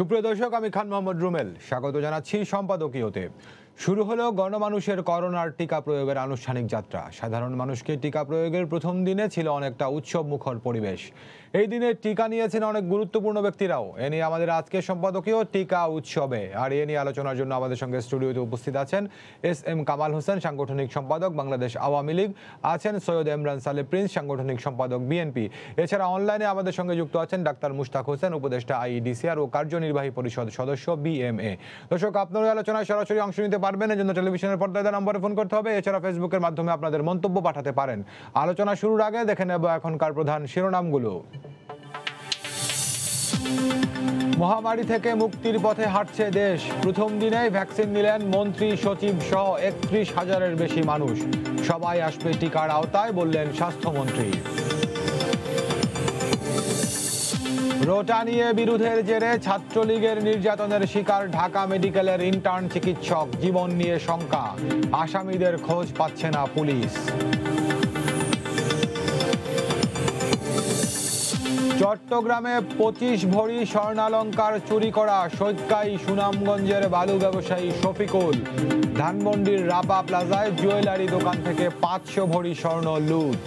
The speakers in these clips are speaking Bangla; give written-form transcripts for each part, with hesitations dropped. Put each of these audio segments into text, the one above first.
সুপ্রিয় দর্শক, আমি খান মোহাম্মদ রুমেল স্বাগত জানাচ্ছি সম্পাদকীয়তে। শুরু হলো গণমানুষের করোনার টিকা প্রয়োগের আনুষ্ঠানিক যাত্রা। সাধারণ মানুষকে টিকা প্রয়োগের প্রথম দিনে ছিল অনেকটা উৎসব মুখর পরিবেশ। এই দিনে টিকা নিয়েছেন অনেক গুরুত্বপূর্ণ ব্যক্তিরাও। এ নিয়ে আমাদের আজকের সম্পাদকীয় টিকা উৎসবে। আর এ নিয়ে আলোচনার জন্য আমাদের সঙ্গে স্টুডিওতে উপস্থিত আছেন এস কামাল হোসেন, সাংগঠনিক সম্পাদক বাংলাদেশ আওয়ামী লীগ, আছেন সৈয়দ ইমরান সালে প্রিন্স, সাংগঠনিক সম্পাদক বিএনপি। এছাড়া অনলাইনে আমাদের সঙ্গে যুক্ত আছেন ডাক্তার মুশতাক হোসেন, উপদেষ্টা আইইডিসিআর ও কার্যনির্বাহী পরিষদ সদস্য বিএমএ। দর্শক, আপনারা আলোচনায় সরাসরি অংশ নিতে পারবেন, এর জন্য টেলিভিশনের পর্দায় দেওয়া নম্বরে ফোন করতে হবে। এছাড়া ফেসবুকের মাধ্যমে আপনাদের মন্তব্য পাঠাতে পারেন। আলোচনা শুরুর আগে দেখে নেব এখনকার প্রধান শিরোনামগুলো। মহামারী থেকে মুক্তির পথে হাঁটছে দেশ। প্রথম দিনেই ভ্যাকসিন নিলেন মন্ত্রী সচিব সহ ৩১,০০০-এর বেশি মানুষ। সবাই আসবে টিকার আওতায়, বললেন স্বাস্থ্যমন্ত্রী। রোটা নিয়ে বিরোধের জেরে ছাত্রলীগের নির্যাতনের শিকার ঢাকা মেডিকেলের ইন্টার্ন চিকিৎসক, জীবন নিয়ে শঙ্কা। আসামিদের খোঁজ পাচ্ছে না পুলিশ। চট্টগ্রামে ২৫ ভরি স্বর্ণালংকার চুরি করা সৈক্কাই সুনামগঞ্জের বালু ব্যবসায়ী শফিকুল। ধানমন্ডির রাপা প্লাজায় জুয়েলারি দোকান থেকে ৫০০ ভরি স্বর্ণ লুট।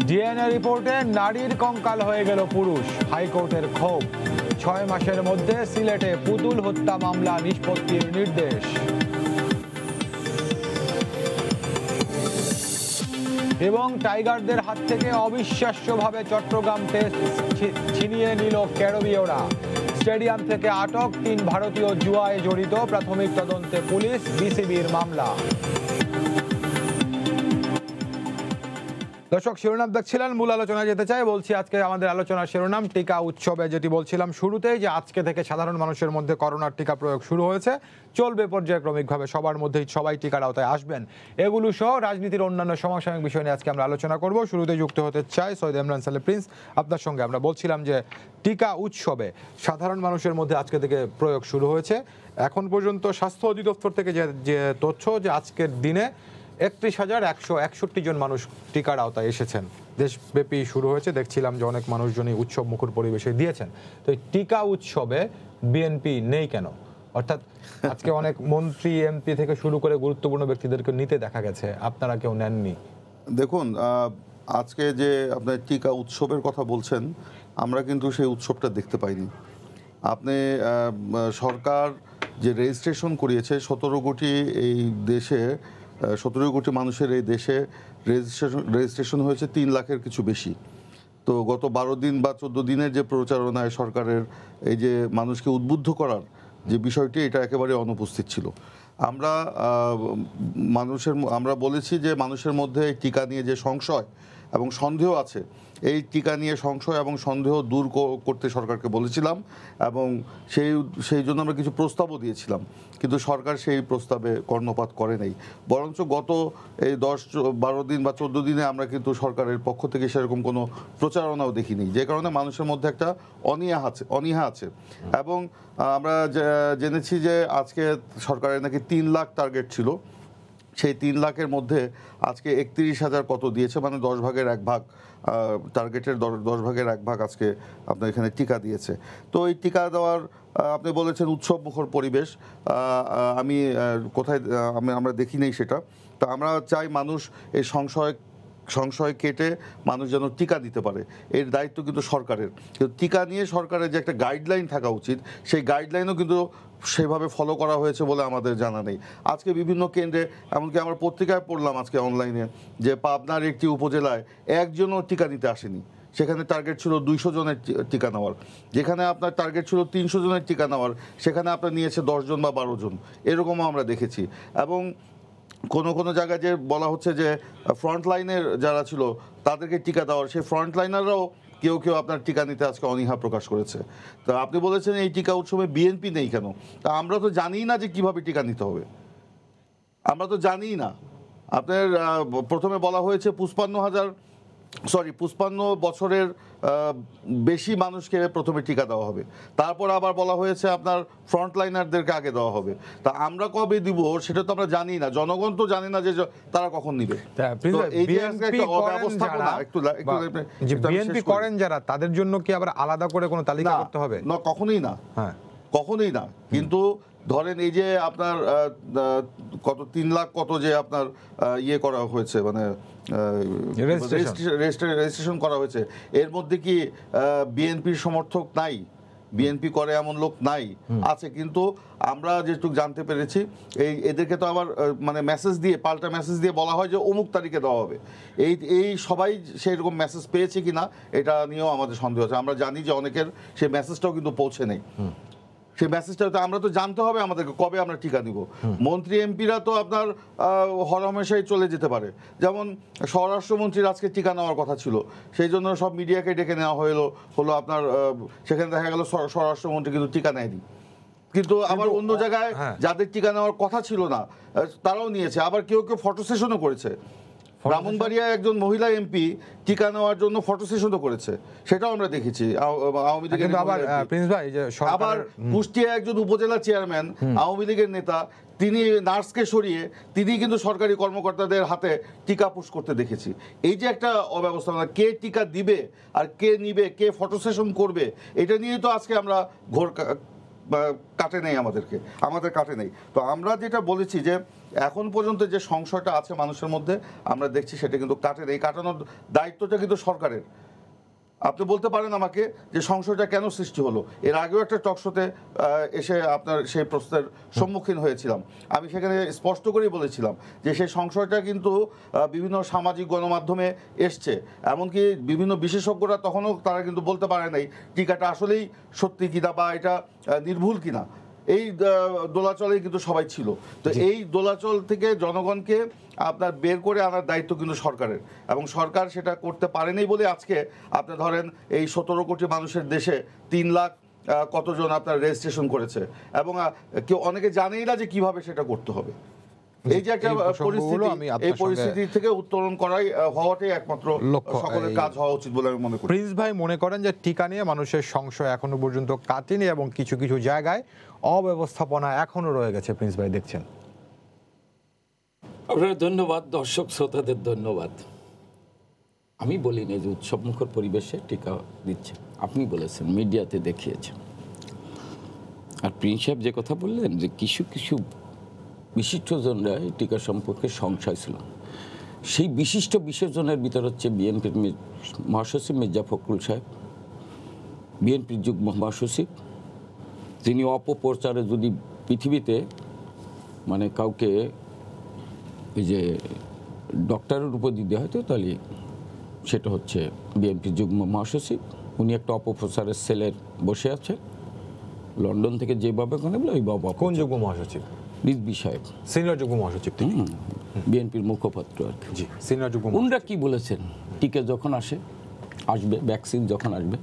ডিএনএ রিপোর্টে নারীর কঙ্কাল হয়ে গেল পুরুষ, হাইকোর্টের ক্ষোভ। ৬ মাসের মধ্যে সিলেটে পুতুল হত্যা মামলা নিষ্পত্তির নির্দেশ। এবং টাইগারদের হাত থেকে অবিশ্বাস্যভাবে চট্টগ্রাম টেস্ট ছিনিয়ে নিল ক্যারিবীয়রা। স্টেডিয়াম থেকে আটক ৩ ভারতীয় জুয়ায় জড়িত, প্রাথমিক তদন্তে পুলিশ, বিসিবির মামলা। দর্শক, শিরোনাম দেখছিলেন, মূল আলোচনায় যেতে চাই। বলছি আজকে আমাদের আলোচনার শিরোনাম টিকা উৎসবে। যেটি বলছিলাম শুরুতেই, যে আজকে থেকে সাধারণ মানুষের মধ্যে করোনার টিকা প্রয়োগ শুরু হয়েছে, চলবে পর্যায়ক্রমিকভাবে, সবার মধ্যেই সবাই টিকার আওতায় আসবেন। এগুলো সহ রাজনীতির অন্যান্য সমসাময়িক বিষয় নিয়ে আজকে আমরা আলোচনা করব। শুরুতে যুক্ত হতে চাই সৈয়দ ইমরান সালে প্রিন্স, আপনার সঙ্গে। আমরা বলছিলাম যে টিকা উৎসবে সাধারণ মানুষের মধ্যে আজকে থেকে প্রয়োগ শুরু হয়েছে। এখন পর্যন্ত স্বাস্থ্য অধিদপ্তর থেকে যে তথ্য, যে আজকের দিনে ৩১,১৬১ জন মানুষ টিকার আওতায় এসেছেন। দেশব্যাপী শুরু হয়েছে, দেখছিলাম যে অনেক মানুষজনই উৎসব মুখর পরিবেশে দিয়েছেন। তো এই টিকা উৎসবে বিএনপি নেই কেন? অর্থাৎ আজকে অনেক মন্ত্রী, এমপি থেকে শুরু করে গুরুত্বপূর্ণ ব্যক্তিদেরকে নিতে দেখা গেছে, আপনারা কেউ নেননি। দেখুন, আজকে যে আপনার টিকা উৎসবের কথা বলছেন, আমরা কিন্তু সেই উৎসবটা দেখতে পাইনি। আপনি সরকার যে রেজিস্ট্রেশন করিয়েছে ১৭ কোটি এই দেশে, ১৭ কোটি মানুষের এই দেশে রেজিস্ট্রেশন হয়েছে ৩ লাখের কিছু বেশি। তো গত ১২ দিন বা ১৪ দিনের যে প্রচারণায় সরকারের এই যে মানুষকে উদ্বুদ্ধ করার যে বিষয়টি, এটা একেবারে অনুপস্থিত ছিল। আমরা বলেছি যে মানুষের মধ্যে এই টিকা নিয়ে যে সংশয় এবং সন্দেহ আছে, এই টিকা নিয়ে সংশয় এবং সন্দেহ দূর করতে সরকারকে বলেছিলাম, এবং সেই জন্য আমরা কিছু প্রস্তাবও দিয়েছিলাম। কিন্তু সরকার সেই প্রস্তাবে কর্ণপাত করে নাই। বরঞ্চ গত এই ১০-১২ দিন বা ১৪ দিনে আমরা কিন্তু সরকারের পক্ষ থেকে সেরকম কোনো প্রচারণাও দেখিনি, যে কারণে মানুষের মধ্যে একটা অনীহা আছে। এবং আমরা জেনেছি যে আজকে সরকারের নাকি ৩ লাখ টার্গেট ছিল। সেই ৩ লাখের মধ্যে আজকে ৩১,০০০ কত দিয়েছে, মানে ১০ ভাগের ১ ভাগ, টার্গেটের 10 ভাগের 1 ভাগ আজকে আপনার এখানে টিকা দিয়েছে। তো এই টিকা দেওয়ার, আপনি বলেছেন উৎসব মুখর পরিবেশ, আমি কোথায় আমরা দেখি নেই সেটা। তো আমরা চাই মানুষ এই সংশয় কেটে মানুষ যেন টিকা দিতে পারে, এর দায়িত্ব কিন্তু সরকারের। কিন্তু টিকা নিয়ে সরকারের যে একটা গাইডলাইন থাকা উচিত, সেই গাইডলাইনও কিন্তু সেভাবে ফলো করা হয়েছে বলে আমাদের জানা নেই। আজকে বিভিন্ন কেন্দ্রে, এমনকি আমরা পত্রিকায় পড়লাম আজকে অনলাইনে, যে পাবনার একটি উপজেলায় একজনও টিকা নিতে আসেনি। সেখানে টার্গেট ছিল ২০০ জনের টিকা নেওয়ার, যেখানে আপনার টার্গেট ছিল ৩০০ জনের টিকা নেওয়ার, সেখানে আপনার নিয়েছে ১০ জন বা ১২ জন, এরকমও আমরা দেখেছি। এবং কোনো জায়গায় যে বলা হচ্ছে যে ফ্রন্ট লাইনের যারা ছিল তাদেরকে টিকা দেওয়ার, সেই ফ্রন্ট লাইনাররাও কেউ আপনার টিকা নিতে আজকে অনীহা প্রকাশ করেছে। তো আপনি বলেছেন এই টিকা উৎসবে বিএনপি নেই কেন? তা আমরা তো জানিই না যে কিভাবে টিকা নিতে হবে, আমরা তো জানিই না। আপনার প্রথমে বলা হয়েছে ৫৫,০০০ সরি 55 বছরের বেশি মানুষকে প্রথমে টিকা দেওয়া হবে, তারপর আবার বলা হয়েছে আপনার ফ্রন্টলাইনারদেরকে আগে দেওয়া হবে। তা আমরা কবে দিব সেটা তো আমরা জানি না, জনগণ তো জানি না যে তারা কখন নিবে। বিএনপি করেন যারা, তাদের জন্য কি আবার আলাদা করে কোনো তালিকা করতে হবে? না, কখনোই না, কখনোই না। কিন্তু ধরেন এই যে আপনার কত 3 লাখ কত যে আপনার ইয়ে করা হয়েছে, মানে রেজিস্ট্রেশন করা হয়েছে, এর মধ্যে কি বিএনপির সমর্থক নাই? বিএনপি করে এমন লোক নাই? আছে। কিন্তু আমরা যেটুকু জানতে পেরেছি এদেরকে তো আবার মানে মেসেজ দিয়ে, পাল্টা মেসেজ দিয়ে বলা হয় যে অমুক তারিখে দেওয়া হবে। এই সবাই সেই রকম মেসেজ পেয়েছে কিনা এটা নিয়েও আমাদের সন্দেহ আছে। আমরা জানি যে অনেকের সেই মেসেজটাও কিন্তু পৌঁছে নেই। সেই মেসেজটা তো আমরা তো জানতে হবে আমাদেরকে কবে আমরা টিকা নিব। মন্ত্রী এমপিরা তো আপনার হরহামেশাই চলে যেতে পারে। যেমন স্বরাষ্ট্রমন্ত্রীর আজকে টিকা নেওয়ার কথা ছিল, সেই জন্য সব মিডিয়াকে ডেকে নেওয়া হলো আপনার, সেখানে দেখা গেল স্বরাষ্ট্রমন্ত্রী কিন্তু টিকা নেয়নি। কিন্তু আবার অন্য জায়গায় যাদের টিকা নেওয়ার কথা ছিল না তারাও নিয়েছে। আবার কেউ কেউ ফটো সেশনও করেছে। ব্রাহ্মণবাড়িয়ায় একজন মহিলা এমপি টিকা নেওয়ার জন্য ফটো সেশনও করেছে, সেটাও আমরা দেখেছি আওয়ামী লীগের। আবার কুষ্টিয়া একজন উপজেলা চেয়ারম্যান আওয়ামী লীগের নেতা, তিনি নার্সকে সরিয়ে তিনি কিন্তু সরকারি কর্মকর্তাদের হাতে টিকা পুশ করতে দেখেছি। এই যে একটা অব্যবস্থাপনা, কে টিকা দিবে আর কে নিবে, কে ফটো সেশন করবে, এটা নিয়েই তো আজকে আমরা ঘোর কাটে নেই, আমাদের কাটে নেই। তো আমরা যেটা বলেছি যে এখন পর্যন্ত যে সংশয়টা আছে মানুষের মধ্যে আমরা দেখছি সেটা কিন্তু কাটে নেই। কাটানোর দায়িত্বটা কিন্তু সরকারের। আপনি বলতে পারেন আমাকে যে সংশয়টা কেন সৃষ্টি হলো। এর আগেও একটা টকশোতে এসে আপনার সেই প্রশ্নের সম্মুখীন হয়েছিলাম। আমি সেখানে স্পষ্ট করেই বলেছিলাম যে সেই সংশয়টা কিন্তু বিভিন্ন সামাজিক গণমাধ্যমে এসছে, এমনকি বিভিন্ন বিশেষজ্ঞরা তখনও তারা কিন্তু বলতে পারে নাই টিকাটা আসলেই সত্যি কিনা বা এটা নির্ভুল কিনা। এই দোলাচলেই কিন্তু সবাই ছিল। তো এই দোলাচল থেকে জনগণকে আপনার বের করে আনার দায়িত্ব কিন্তু সরকারের, এবং সরকার সেটা করতে পারেনি বলে আজকে আপনি ধরেন এই 17 কোটি মানুষের দেশে 3 লাখ কতজন আপনার রেজিস্ট্রেশন করেছে, এবং কেউ অনেকে জানেই না যে কিভাবে সেটা করতে হবে। এই যে একটা পরিস্থিতি, এই পরিস্থিতি থেকে উত্তরণ হওয়াটাই একমাত্র সকলের কাজ হওয়া উচিত বলে আমি মনে করি। প্রিন্স ভাই মনে করেন যে টিকা নিয়ে মানুষের সংশয় এখনো পর্যন্ত কাটেনি এবং কিছু কিছু জায়গায় অব্যবস্থাপনা এখনো রয়ে গেছে। প্রিন্স ভাই দেখছেন? আপনার ধন্যবাদ, দর্শক শ্রোতাদের ধন্যবাদ। আমি বলিনি যে উৎসবমুখর পরিবেশে টিকা দিচ্ছে, আপনি বলেছেন, মিডিয়াতে দেখিয়েছেন। আর প্রিন্স সাহেব যে কথা বললেন যে কিছু কিছু বিশিষ্টজনরা এই টিকা সম্পর্কে সংশয় ছিল, সেই বিশিষ্ট বিশেষজনের ভিতর হচ্ছে বিএনপির মহাসচিব মির্জা ফখরুল সাহেব, বিএনপির যুগ্ম মহাসচিব। তিনি অপপ্রচারে যদি পৃথিবীতে মানে কাউকে এই যে ডক্টরের উপাধি দেওয়া হয়তো, তাহলে সেটা হচ্ছে বিএনপির যুগ্ম মহাসচিব। উনি একটা অপপ্রচারের সেলের বসে আছে লন্ডন থেকে, যেভাবে ওই বাবা। কোন যুগ্ম মহাসচিব? রিজভী সাহেব, সিনিয়র যুগ্ম মহাসচিব, বিএনপির মুখপাত্র আর কি। জি, সিনিয়র যুগ্ম। উনরা কি বলেছেন, টিকা যখন আসবে ভ্যাকসিন যখন আসবে,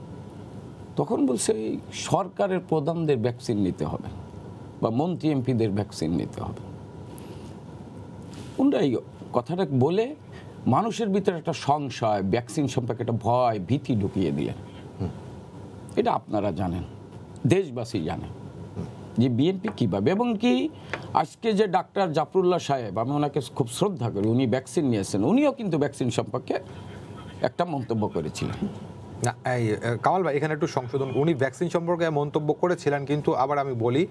তখন বলছে এই সরকারের প্রধানদের ভ্যাকসিন নিতে হবে বা মন্ত্রী এমপিদের ভ্যাকসিন নিতে হবে। উনরা এই কথাটা বলে মানুষের ভিতরে একটা সংশয়, ভ্যাকসিন সম্পর্কে একটা ভয়, ভীতি ঢুকিয়ে দিলেন। এটা আপনারা জানেন, দেশবাসী জানে যে বিএনপি কীভাবে, এবং কি আজকে যে ডাক্তার জাফরুল্লাহ সাহেব, আমি ওনাকে খুব শ্রদ্ধা করি, উনি ভ্যাকসিন নিয়েছেন, উনিও কিন্তু ভ্যাকসিন সম্পর্কে একটা মন্তব্য করেছিলেন। না, এই কামাল ভাই এখানে একটু সংশোধন, উনি ভ্যাকসিন সম্পর্কে মন্তব্য করেছিলেন, কিন্তু আবার আমি বলি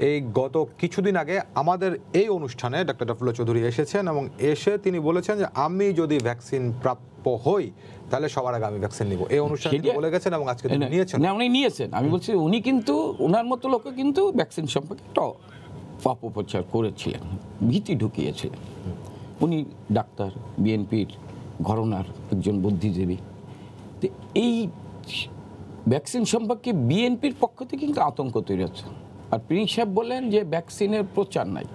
এই গত কিছুদিন আগে আমাদের এই অনুষ্ঠানে ডাক্তার জাফরুল্লাহ চৌধুরী এসেছেন এবং এসে তিনি বলেছেন যে আমি যদি ভ্যাকসিন প্রাপ্য হই তাহলে সবার আগে আমি ভ্যাকসিন নিব। এই অনুষ্ঠানে তিনি বলে গেছেন এবং আজকে তিনি নিয়েছেন। না, উনি নিয়েছেন। আমি বলছি উনি কিন্তু ওনার মতো লোকে কিন্তু ভ্যাকসিন সম্পর্কে একটা অপপ্রচার করেছিলেন, ভীতি ঢুকিয়েছিলেন। উনি ডাক্তার, বিএনপির ঘরানার একজন বুদ্ধিজীবী। তো এই ভ্যাকসিন সম্পর্কে বিএনপির পক্ষ থেকে কিন্তু আতঙ্ক তৈরি হচ্ছে। আর প্রিন্স সাহেব বললেন যে ভ্যাকসিনের প্রচার নাই।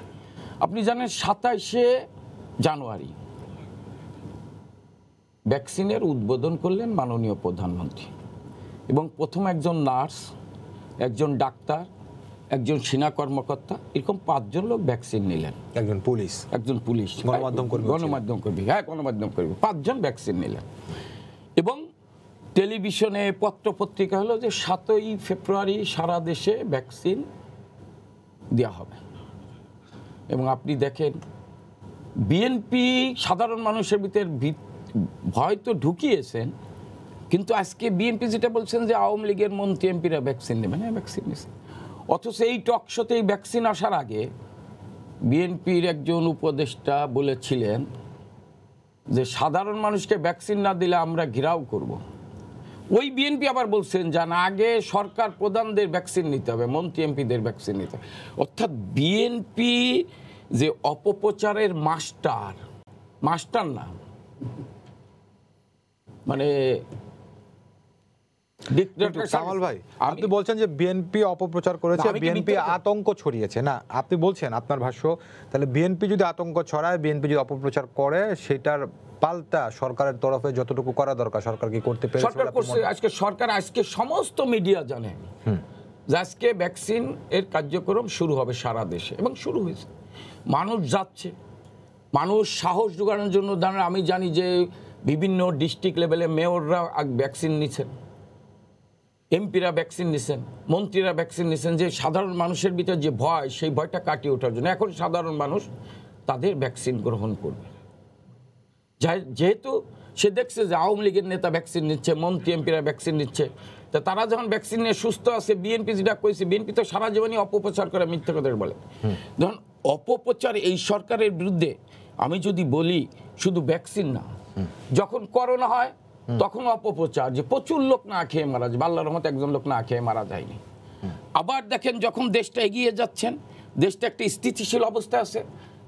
আপনি জানেন 27শে জানুয়ারি ভ্যাকসিনের উদ্বোধন করলেন মাননীয় প্রধানমন্ত্রী, এবং প্রথম একজন নার্স, একজন ডাক্তার, একজন সেনা কর্মকর্তা, এরকম 5 জন লোক ভ্যাকসিন নিলেন। একজন পুলিশ, গণমাধ্যম কর্মী, হ্যাঁ গণমাধ্যম কর্মী, 5 জন ভ্যাকসিন নিলেন। এবং টেলিভিশনে পত্রপত্রিকা হলো যে 7ই ফেব্রুয়ারি সারা দেশে ভ্যাকসিন দেওয়া হবে। এবং আপনি দেখেন বিএনপি সাধারণ মানুষের ভিতর ভয় তো ঢুকিয়েছেন, কিন্তু আজকে বিএনপি যেটা বলছেন যে আওয়ামী লীগের মন্ত্রী এমপিরা ভ্যাকসিন নেবেন, হ্যাঁ ভ্যাকসিন নিয়েছে। অথচ এই টকশোতে এই ভ্যাকসিন আসার আগে বিএনপির একজন উপদেষ্টা বলেছিলেন যে সাধারণ মানুষকে ভ্যাকসিন না দিলে আমরা ঘেরাও করব। ওই বিএনপি আবার বলছেন যে না, আগে সরকার প্রধানদের ভ্যাকসিন নিতে হবে, মন্ত্রী এমপিদের ভ্যাকসিন নিতে হবে। অর্থাৎ বিএনপি যে অপপ্রচারের মাস্টার না, মানে কামাল ভাই, আপনি বলছেন যে বিএনপি অপপ্রচার করেছে, বিএনপি আতঙ্ক ছড়িয়েছে। না, আপনি বলছেন আপনার ভাষ্য, তাহলে বিএনপি যদি আতঙ্ক ছড়ায়, বিএনপি যদি অপপ্রচার করে, সেটার পাল্টা সরকারের তরফে যতটুকু করা দরকার সরকার কি করতে পেরেছে? সরকার করছে। আজকে সমস্ত মিডিয়া জানে যে আজকে ভ্যাকসিন এর কার্যক্রম শুরু হবে সারা দেশে, এবং শুরু হয়েছে। মানুষ যাচ্ছে, মানুষ সাহস জোগানোর জন্য। আমি জানি যে বিভিন্ন ডিস্ট্রিক্ট লেভেলে মেয়ররা ভ্যাকসিন নিচ্ছেন, এমপিরা ভ্যাকসিন নিচ্ছেন, মন্ত্রীরা ভ্যাকসিন নিচ্ছেন, যে সাধারণ মানুষের ভিতরে যে ভয়, সেই ভয়টা কাটিয়ে ওঠার জন্য এখন সাধারণ মানুষ তাদের ভ্যাকসিন গ্রহণ করবে। যেহেতু সে দেখছে যে আওয়ামী লীগের নেতা ভ্যাকসিন নিচ্ছে, মন্ত্রী এমপিরা ভ্যাকসিন নিচ্ছে, তা তারা যখন ভ্যাকসিন নিয়ে সুস্থ আছে, বিএনপি যেটা করেছে, বিএনপি তো সারা জীবনই অপপ্রচার করে, মিথ্যা কথা বলে। ধরুন অপপ্রচার এই সরকারের বিরুদ্ধে আমি যদি বলি, শুধু ভ্যাকসিন না, যখন করোনা হয় তখন অপপ্রচার, যে প্রচুর লোক না খেয়ে মারা যায়, আল্লাহর রহমতে একজন লোক না খেয়ে মারা যায়নি। আবার দেখেন যখন দেশটা এগিয়ে যাচ্ছেন, দেশটা একটা স্থিতিশীল অবস্থায় আছে,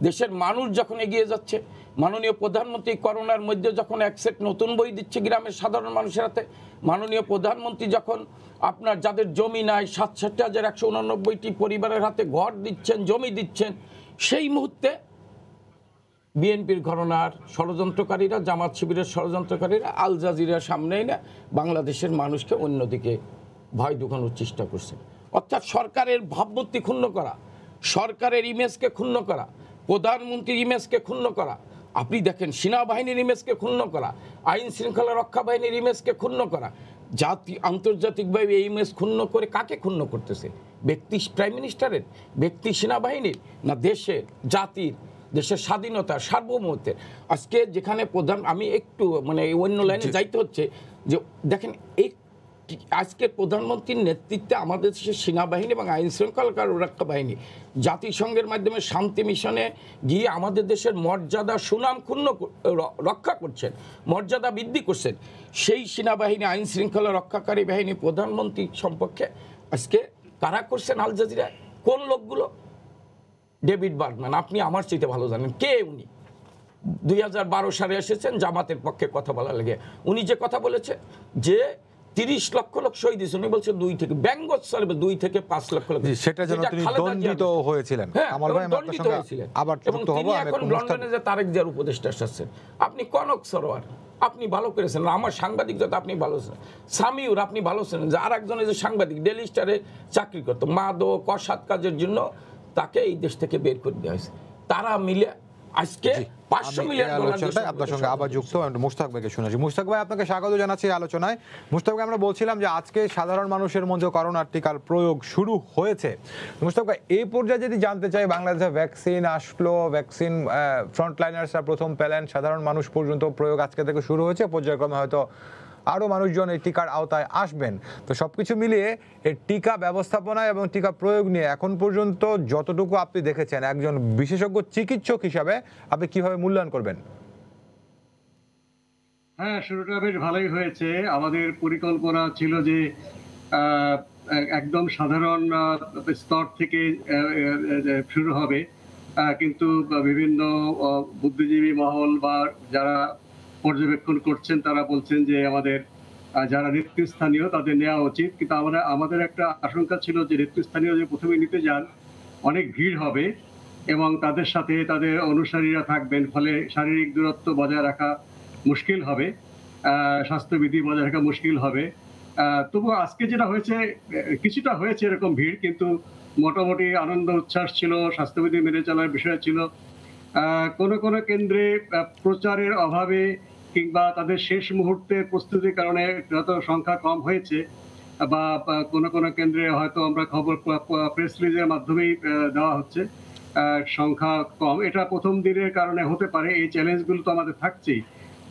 দেশের মানুষ যখন এগিয়ে যাচ্ছে, মাননীয় প্রধানমন্ত্রী করোনার মধ্যে যখন এক সেট নতুন বই দিচ্ছে গ্রামের সাধারণ মানুষের হাতে, মাননীয় প্রধানমন্ত্রী যখন আপনার যাদের জমি নাই 67,189টি পরিবারের হাতে ঘর দিচ্ছেন, জমি দিচ্ছেন, সেই মুহূর্তে বিএনপির ঘরানার ষড়যন্ত্রকারীরা, জামাত শিবিরের ষড়যন্ত্রকারীরা আল জাজিরার সামনে এনে বাংলাদেশের মানুষকে অন্যদিকে ভয় ঢুকানোর চেষ্টা করছে। অর্থাৎ সরকারের ভাবমূর্তি ক্ষুণ্ণ করা, সরকারের ইমেজকে ক্ষুণ্ণ করা, প্রধানমন্ত্রীর ইমেজকে ক্ষুণ্ণ করা, আপনি দেখেন সেনাবাহিনীর ইমেজকে ক্ষুণ্ণ করা, আইন শৃঙ্খলা রক্ষা বাহিনীর ইমেজকে ক্ষুণ্ণ করা, আন্তর্জাতিকভাবে এই ইমেজ ক্ষুণ্ণ করে কাকে ক্ষুণ্ণ করতেছে? ব্যক্তি প্রাইম মিনিস্টারের, ব্যক্তি সেনাবাহিনীর, না দেশের, জাতির, দেশের স্বাধীনতা, সার্বভৌমত্বের? আজকে যেখানে আমি একটু মানে অন্য লাইনে যাইতে হচ্ছে, যে দেখেন এই আজকের প্রধানমন্ত্রীর নেতৃত্বে আমাদের দেশের সেনাবাহিনী এবং আইন শৃঙ্খলা রক্ষা বাহিনী জাতিসংঘের মাধ্যমে শান্তি মিশনে গিয়ে আমাদের দেশের মর্যাদা, সুনাম রক্ষা করছেন, মর্যাদা বৃদ্ধি করছেন। সেই সেনাবাহিনী, আইন শৃঙ্খলা রক্ষাকারী বাহিনী প্রধানমন্ত্রী সম্পর্কে আজকে কারা করছেন আল জাজিরা? কোন লোকগুলো? ডেভিড বার্গম্যান, আপনি আমার চাইতে ভালো জানেন কে উনি। 2012 সালে এসেছেন জামাতের পক্ষে কথা বলার লেগে। উনি যে কথা বলেছে যে 30 লক্ষ লোক শহীদ হয়েছে, উনি বলছে 2 থেকে 5 লক্ষ লোক, সেটা যেন তিনি দণ্ডিত হয়েছিলেন। আমার ভাই আপনার সঙ্গে আবার যুক্ত হব। আমি এখন লন্ডনে যে তারেক জিয়ার উপদেষ্টা আসছেন, আপনি কনক সরোয়ার আপনি ভালো করেছেন, আমার সাংবাদিক যত আপনি ভালো ছিলেন, সামিউর আপনি ভালো ছিলেন, যে আরেকজনের যে সাংবাদিক ডেইলি স্টারে চাকরি করতো, মাদক অসৎ কাজের জন্য তাকে এই দেশ থেকে বের করে দেওয়া হয়েছে। তারা মিলে আজকে 500 মিলিয়ন ডলার। আপনার সঙ্গে আবার যুক্ত মুশতাক ভাইকে শুনেছি। মুশতাক ভাই, আপনাকে স্বাগত জানাচ্ছি আলোচনায়। মুশতাক ভাই, আমরা বলছিলাম যে আজকে সাধারণ মানুষের মধ্যে করোনার টিকার প্রয়োগ শুরু হয়েছে। মুশতাক ভাই, এই পর্যায়ে যদি জানতে চাই, বাংলাদেশে ভ্যাকসিন আসলো, ভ্যাকসিন ফ্রন্টলাইনার্সরা প্রথম পেলেন, সাধারণ মানুষ পর্যন্ত প্রয়োগ আজকে থেকে শুরু হয়েছে, পর্যায়ক্রমে হয়তো আরও মানুষজন এই টিকার আওতায় আসবেন। তো সবকিছু মিলিয়ে এই টিকা ব্যবস্থাপনা এবং টিকা প্রয়োগ নিয়ে এখন পর্যন্ত যতটুকু আপনি দেখেছেন, একজন বিশেষজ্ঞ চিকিৎসক হিসাবে আপনি কিভাবে মূল্যায়ন করবেন? হ্যাঁ, শুরুটা বেশ ভালোই হয়েছে। আমাদের পরিকল্পনা ছিল যে একদম সাধারণ স্তর থেকে শুরু হবে, কিন্তু বিভিন্ন বুদ্ধিজীবী মহল বা যারা পর্যবেক্ষণ করছেন তারা বলছেন যে আমাদের যারা নেতৃস্থানীয় তাদের নেওয়া উচিত। কিন্তু আমাদের একটা আশঙ্কা ছিল যে নেতৃস্থানীয় যে প্রথমে নিতে যান অনেক ভিড় হবে এবং তাদের সাথে তাদের অনুসারীরা থাকবেন, ফলে শারীরিক দূরত্ব বজায় রাখা মুশকিল হবে, স্বাস্থ্যবিধি বজায় রাখা মুশকিল হবে। তবু আজকে যেটা হয়েছে, কিছুটা হয়েছে এরকম ভিড়, কিন্তু মোটামুটি আনন্দ উচ্ছ্বাস ছিল, স্বাস্থ্যবিধি মেনে চলার বিষয় ছিল। কোন কোন কেন্দ্রে প্রচারের অভাবে কিংবা তাদের শেষ মুহূর্তে প্রস্তুতির কারণে যত সংখ্যা কম হয়েছে, বা কোনো কোনো কেন্দ্রে হয়তো আমরা খবর প্রেস রিলিজের মাধ্যমেই দেওয়া হচ্ছে সংখ্যা কম, এটা প্রথম দিনের কারণে হতে পারে। এই চ্যালেঞ্জগুলো তো আমাদের থাকছেই।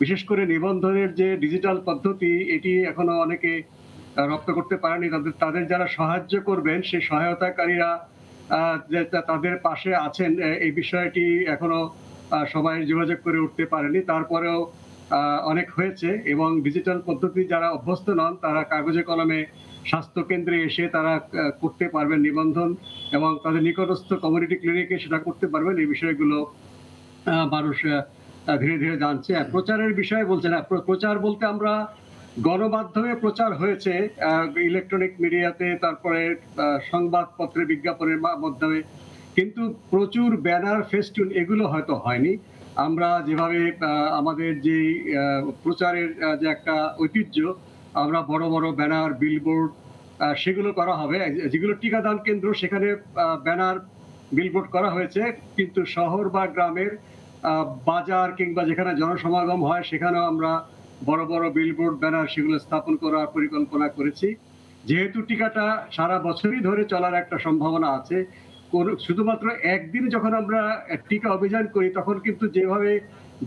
বিশেষ করে নিবন্ধনের যে ডিজিটাল পদ্ধতি, এটি এখনো অনেকে রপ্ত করতে পারেনি। তাদের যারা সাহায্য করবেন, সেই সহায়তাকারীরা তাদের পাশে আছেন, এই বিষয়টি এখনো সবাই যোগাযোগ করে উঠতে পারেনি। তারপরেও অনেক হয়েছে, এবং ডিজিটাল পদ্ধতি যারা অভ্যস্ত নন তারা কাগজে কলমে স্বাস্থ্য কেন্দ্রে এসে তারা করতে পারবেন নিবন্ধন, এবং তাদের নিকটস্থ কমিউনিটি ক্লিনিকে সেটা করতে পারবেন। এই বিষয়গুলো মানুষ ধীরে ধীরে জানছে। প্রচারের বিষয়ে বলছে না, প্রচার বলতে আমরা গণমাধ্যমে প্রচার হয়েছে, ইলেকট্রনিক মিডিয়াতে, তারপরে সংবাদপত্রে, বিজ্ঞাপনের মাধ্যমে, কিন্তু প্রচুর ব্যানার, ফেস্টুন এগুলো হয়তো হয়নি। আমরা যেভাবে আমাদের যে প্রচারের যে একটা ঐতিহ্য, আমরা বড় বড় ব্যানার, বিলবোর্ড সেগুলো করা হবে। যেগুলো টিকাদান কেন্দ্র সেখানে ব্যানার, বিলবোর্ড করা হয়েছে, কিন্তু শহর বা গ্রামের বাজার কিংবা যেখানে জনসমাগম হয় সেখানেও আমরা বড় বড় বিলবোর্ড, ব্যানার সেগুলো স্থাপন করার পরিকল্পনা করেছি। যেহেতু টিকাটা সারা বছরই ধরে চলার একটা সম্ভাবনা আছে, শুধুমাত্র একদিন যখন আমরা টিকা অভিযান করি তখন কিন্তু যেভাবে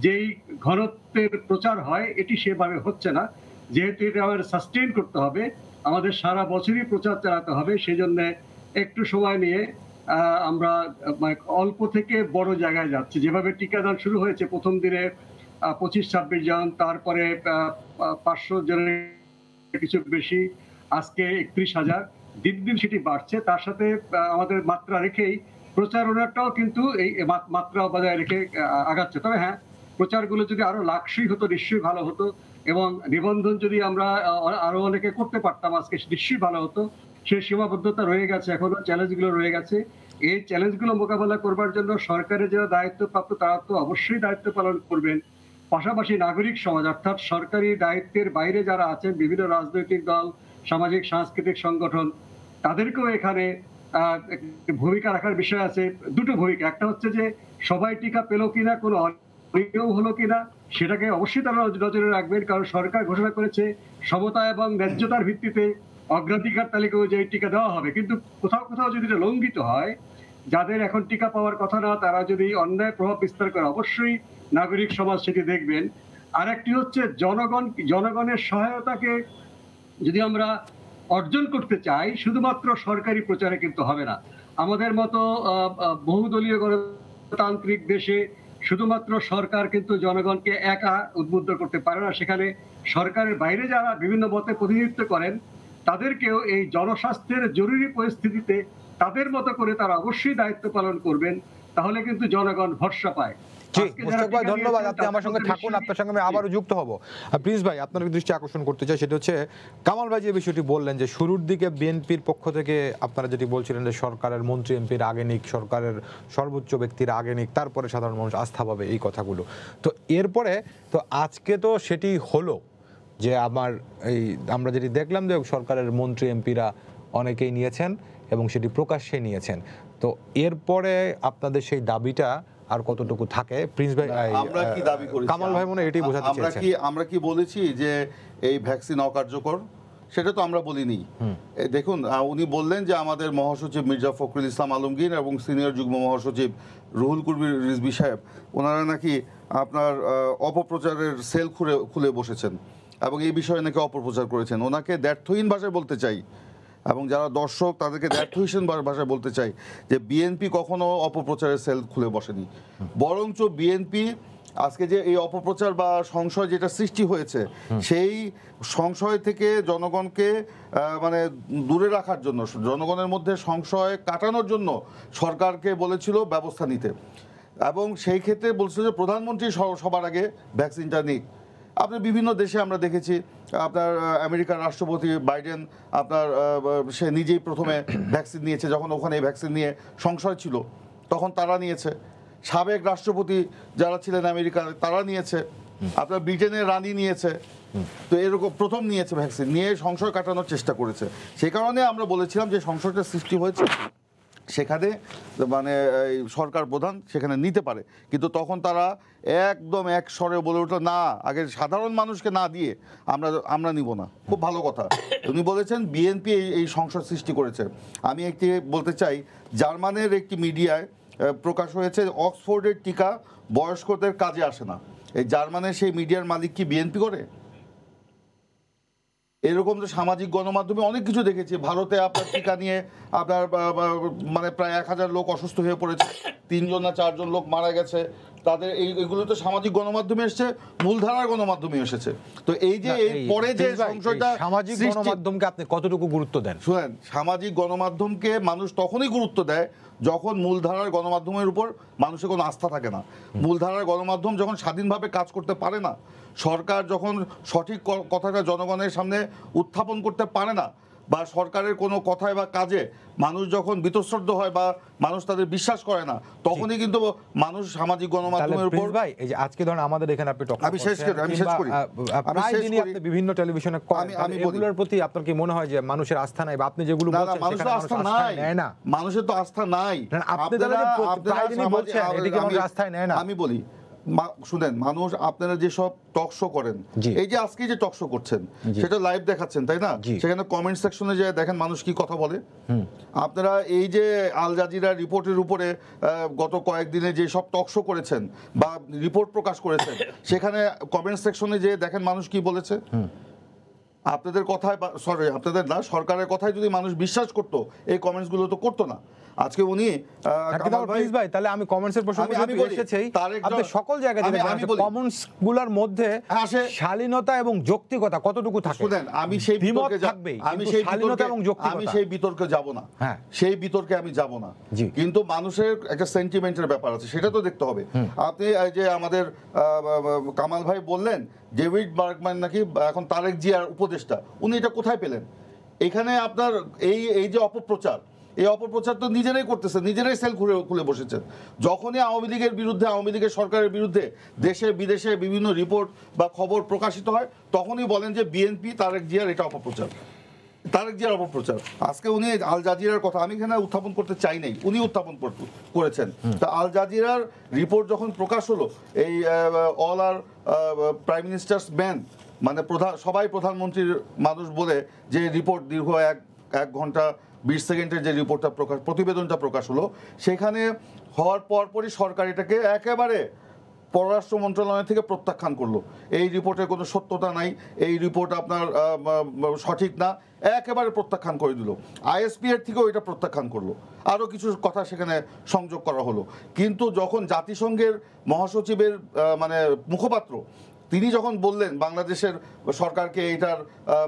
যেই ঘনত্বের প্রচার হয় এটি সেভাবে হচ্ছে না। যেহেতু এটা আমাদের সাস্টেইন করতে হবে, আমাদের সারা বছরই প্রচার চালাতে হবে, সেই জন্য একটু সময় নিয়ে আমরা অল্প থেকে বড় জায়গায় যাচ্ছি। যেভাবে টিকাদান শুরু হয়েছে, প্রথম দিনে 25-26 জন, তারপরে 500 জনের কিছু বেশি, আজকে 31,000, দিন দিন সেটি বাড়ছে। তার সাথে আমাদের মাত্রা রেখেই প্রচারণাটাও কিন্তু এই মাত্রা বজায় রেখে আগাচ্ছে। তবে হ্যাঁ, প্রচারগুলো যদি আরো লাক্সই হতো নিশ্চয়ই ভালো হতো, এবং নিবন্ধন যদি আমরা আরো অনেকে করতে পারতাম আজকে নিশ্চয়ই ভালো হতো। সেই সীমাবদ্ধতা রয়ে গেছে, এখনো চ্যালেঞ্জগুলো রয়ে গেছে। এই চ্যালেঞ্জগুলো মোকাবেলা করবার জন্য সরকারের যারা দায়িত্বপ্রাপ্ত তারা তো অবশ্যই দায়িত্ব পালন করবেন, পাশাপাশি নাগরিক সমাজ অর্থাৎ সরকারি দায়িত্বের বাইরে যারা আছেন, বিভিন্ন রাজনৈতিক দল, সামাজিক সাংস্কৃতিক সংগঠন, তাদেরকেও এখানে ভূমিকা রাখার বিষয় আছে। দুটো ভূমিকা, একটা হচ্ছে যে সবাই টিকা পেল কিনা, কোনো অনিয়ম হলো কিনা, সেটাকে অবশ্যই তারা নজরে রাখবেন, কারণ সরকার ঘোষণা করেছে সমতা এবং ন্যায্যতার ভিত্তিতে অগ্রাধিকার তালিকা অনুযায়ী টিকা দেওয়া হবে। কিন্তু কোথাও কোথাও যদি এটা লঙ্ঘিত হয়, যাদের এখন টিকা পাওয়ার কথা না, তারা যদি অন্যায় প্রভাব বিস্তার করে, অবশ্যই নাগরিক সমাজ সেটি দেখবেন। আরেকটি হচ্ছে জনগণের সহায়তাকে যদি আমরা অর্জন করতে চাই, শুধুমাত্র সরকারি প্রচারে কিন্তু হবে না। আমাদের মতো বহুদলীয় গণতান্ত্রিক দেশে শুধুমাত্র সরকার কিন্তু জনগণকে একা উদ্বুদ্ধ করতে পারে না। সেখানে সরকারের বাইরে যারা বিভিন্ন মতে প্রতিনিধিত্ব করেন, তাদেরকেও এই জনস্বাস্থ্যের জরুরি পরিস্থিতিতে তাদের মতো করে তারা অবশ্যই দায়িত্ব পালন করবেন, তাহলে কিন্তু জনগণ ভরসা পায়। মুশতাক ভাই ধন্যবাদ, আপনি আমার সঙ্গে থাকুন, আপনার সঙ্গে আমি আবারও যুক্ত হব। প্রিন্স ভাই, আপনার দৃষ্টি আকর্ষণ করতে চাই, সেটা হচ্ছে কামাল ভাই যে বিষয়টি বললেন যে শুরুর দিকে বিএনপির পক্ষ থেকে আপনারা যেটি বলছিলেন যে সরকারের মন্ত্রী এমপির আগে নিক, সরকারের সর্বোচ্চ ব্যক্তির আগে নিক, তারপরে সাধারণ মানুষ আস্থা পাবে, এই কথাগুলো। তো এরপরে তো আজকে তো সেটি হলো যে আমরা যেটি দেখলাম যে সরকারের মন্ত্রী এমপিরা অনেকেই নিয়েছেন এবং সেটি প্রকাশ্যে নিয়েছেন। তো এরপরে আপনাদের সেই দাবিটা আর কতটুকু থাকে? প্রিন্স ভাই, আমরা কি দাবি করেছি? কামাল ভাই মনে এটাই বোঝাতে চেয়েছেন। আমরা কি বলেছি যে এই ভ্যাকসিন অকার্যকর? সেটা তো আমরা বলিনি। দেখুন, উনি বললেন যে আমাদের মহাসচিব মির্জা ফখরুল ইসলাম আলমগীর এবং সিনিয়র যুগ্ম মহাসচিব রুহুল কবির রিজভী সাহেব, ওনারা নাকি আপনার অপপ্রচারের সেল খুলে বসেছেন এবং এই বিষয়ে নাকি অপপ্রচার করেছেন। ওনাকে দ্ব্যর্থহীন ভাষায় বলতে চাই, এবং যারা দর্শক তাদেরকে দ্ব্যর্থহীন ভাষায় বলতে চাই যে বিএনপি কখনো অপপ্রচারের সেল খুলে বসেনি। বরঞ্চ বিএনপি আজকে যে এই অপপ্রচার বা সংশয় যেটা সৃষ্টি হয়েছে, সেই সংশয় থেকে জনগণকে মানে দূরে রাখার জন্য, জনগণের মধ্যে সংশয় কাটানোর জন্য সরকারকে বলেছিল ব্যবস্থা নিতে, এবং সেই ক্ষেত্রে বলছিল যে প্রধানমন্ত্রী সবার আগে ভ্যাকসিনটা নিক। আপনার বিভিন্ন দেশে আমরা দেখেছি, আপনার আমেরিকার রাষ্ট্রপতি বাইডেন আপনার সে নিজেই প্রথমে ভ্যাকসিন নিয়েছে, যখন ওখানে এই ভ্যাকসিন নিয়ে সংশয় ছিল তখন তারা নিয়েছে। সাবেক রাষ্ট্রপতি যারা ছিলেন আমেরিকার তারা নিয়েছে, আপনার ব্রিটেনের রানী নিয়েছে। তো এরকম প্রথম নিয়েছে ভ্যাকসিন, নিয়ে সংশয় কাটানোর চেষ্টা করেছে। সেই কারণে আমরা বলেছিলাম যে সংশয়টা সৃষ্টি হয়েছে, সেখানে মানে এই সরকার প্রধান সেখানে নিতে পারে, কিন্তু তখন তারা একদম এক স্বরে বলে উঠলো না, আগে সাধারণ মানুষকে না দিয়ে আমরা নিব না। খুব ভালো কথা উনি বলেছেন, বিএনপি এই সংসদ সৃষ্টি করেছে। আমি একটি বলতে চাই, জার্মানের একটি মিডিয়ায় প্রকাশ হয়েছে অক্সফোর্ডের টিকা বয়স্কদের কাজে আসে না। এই জার্মানের সেই মিডিয়ার মালিক কি বিএনপি করে? এরকম তো সামাজিক গণমাধ্যমে অনেক কিছু দেখেছি। ভারতে আপনার টিকা নিয়ে আপনার মানে প্রায় 1000 লোক অসুস্থ হয়ে পড়েছে, 3 জন না 4 জন লোক মারা গেছে। তাদের এইগুলো তো সামাজিক গণমাধ্যমে এসছে, মূলধারার গণমাধ্যমে এসেছে। তো এই যে পরে যে সংশয়টা, সামাজিক গণমাধ্যমকে আপনি কতটুকু গুরুত্ব দেন? শুনেন, সামাজিক গণমাধ্যমকে মানুষ তখনই গুরুত্ব দেয় যখন মূলধারার গণমাধ্যমের উপর মানুষের কোনো আস্থা থাকে না। মূলধারার গণমাধ্যম যখন স্বাধীনভাবে কাজ করতে পারে না, সরকার যখন সঠিক কথাটা জনগণের সামনে উত্থাপন করতে পারে না, বা সরকারের কোনো কথায় বা কাজে মানুষ যখন বীতশ্রদ্ধ হয় বা মানুষ তাদের বিশ্বাস করে না, তখনই কিন্তু মানুষ সামাজিক গণমাধ্যমের উপর। ভাই এই যে আজকে ধরুন আমাদের এখানে আপনি টক আমি শেষ করি আপনি বিভিন্ন টেলিভিশনে আমি এগুলোর প্রতি আপনার কি মনে হয় যে মানুষের আস্থা নাই, বা আপনি যেগুলো বলছেন মানুষের আস্থা নাই? না, মানুষের তো আস্থা নাই। আপনারা প্রায় দিনই বলছেন এদিকে মানুষ আস্থায় নেয় না। আমি বলি, শুনেন, মানুষ আপনারা যেসব টক শো করেন, এই যে আজকে যে টক শো করছেন সেটা লাইভ দেখাচ্ছেন, তাই না? সেখানে কমেন্ট সেকশনে যে দেখেন মানুষ কি কথা বলে। আপনারা এই যে আল জাজিরা রিপোর্টের উপরে গত কয়েকদিনে যে সব টক শো করেছেন বা রিপোর্ট প্রকাশ করেছেন, সেখানে কমেন্ট সেকশনে যে দেখেন মানুষ কি বলেছে। আপনাদের কথায়, সরি আপনাদের না, সরকারের কথায় যদি মানুষ বিশ্বাস করতো, এই কমেন্টস গুলো তো করতো না। আজকে উনি প্লিজ ভাই, তাহলে আমি কমেন্টসের প্রসঙ্গে এসেছি, আপনি সকল জায়গায় কমেন্টস গুলোর মধ্যে শালীনতা এবং যৌক্তিকতা কতটুকু থাকে? শুনেন, আমি সেই বিতর্কে যাব না, সেই বিতর্কে আমি যাব না, কিন্তু মানুষের একটা সেন্টিমেন্টের ব্যাপার আছে, সেটা তো দেখতে হবে। আপনি যে আমাদের কামাল ভাই বললেন ডেভিড বার্গম্যান নাকি এখন তারেক জিয়ার উপদেষ্টা, উনি এটা কোথায় পেলেন? এখানে আপনার এই যে অপপ্রচার, এই অপপ্রচার তো নিজেরাই করতেছে, নিজেরাই সেল খুলে বসেছেন। যখনই আওয়ামী লীগের বিরুদ্ধে, আওয়ামী লীগের সরকারের বিরুদ্ধে দেশে বিদেশে বিভিন্ন রিপোর্ট বা খবর প্রকাশিত হয়, তখনই বলেন যে বিএনপি তারেক জিয়ার এটা অপপ্রচার, তারেক জিয়ার অপপ্রচার। আজকে উনি আল জাজিরার কথা আমি এখানে উত্থাপন করতে চাই নাই, উনি উত্থাপন করেছেন। তা আল জাজিরার রিপোর্ট যখন প্রকাশ হলো, এই অল আর প্রাইম মিনিস্টার্স ম্যান, মানে সবাই প্রধানমন্ত্রীর মানুষ বলে যে রিপোর্ট দীর্ঘ 1 ঘন্টা 20 সেকেন্ডের যে রিপোর্টটা প্রতিবেদনটা প্রকাশ হলো, সেখানে হওয়ার পরপরই সরকার এটাকে একেবারে পররাষ্ট্র মন্ত্রণালয় থেকে প্রত্যাখ্যান করলো। এই রিপোর্টের কোনো সত্যতা নাই, এই রিপোর্ট আপনার সঠিক না, একেবারে প্রত্যাখ্যান করে দিল। আইএসপি এর থেকেও এটা প্রত্যাখ্যান করলো, আরও কিছু কথা সেখানে সংযোগ করা হলো। কিন্তু যখন জাতিসংঘের মহাসচিবের মানে মুখপাত্র, তিনি যখন বললেন বাংলাদেশের সরকারকে এটার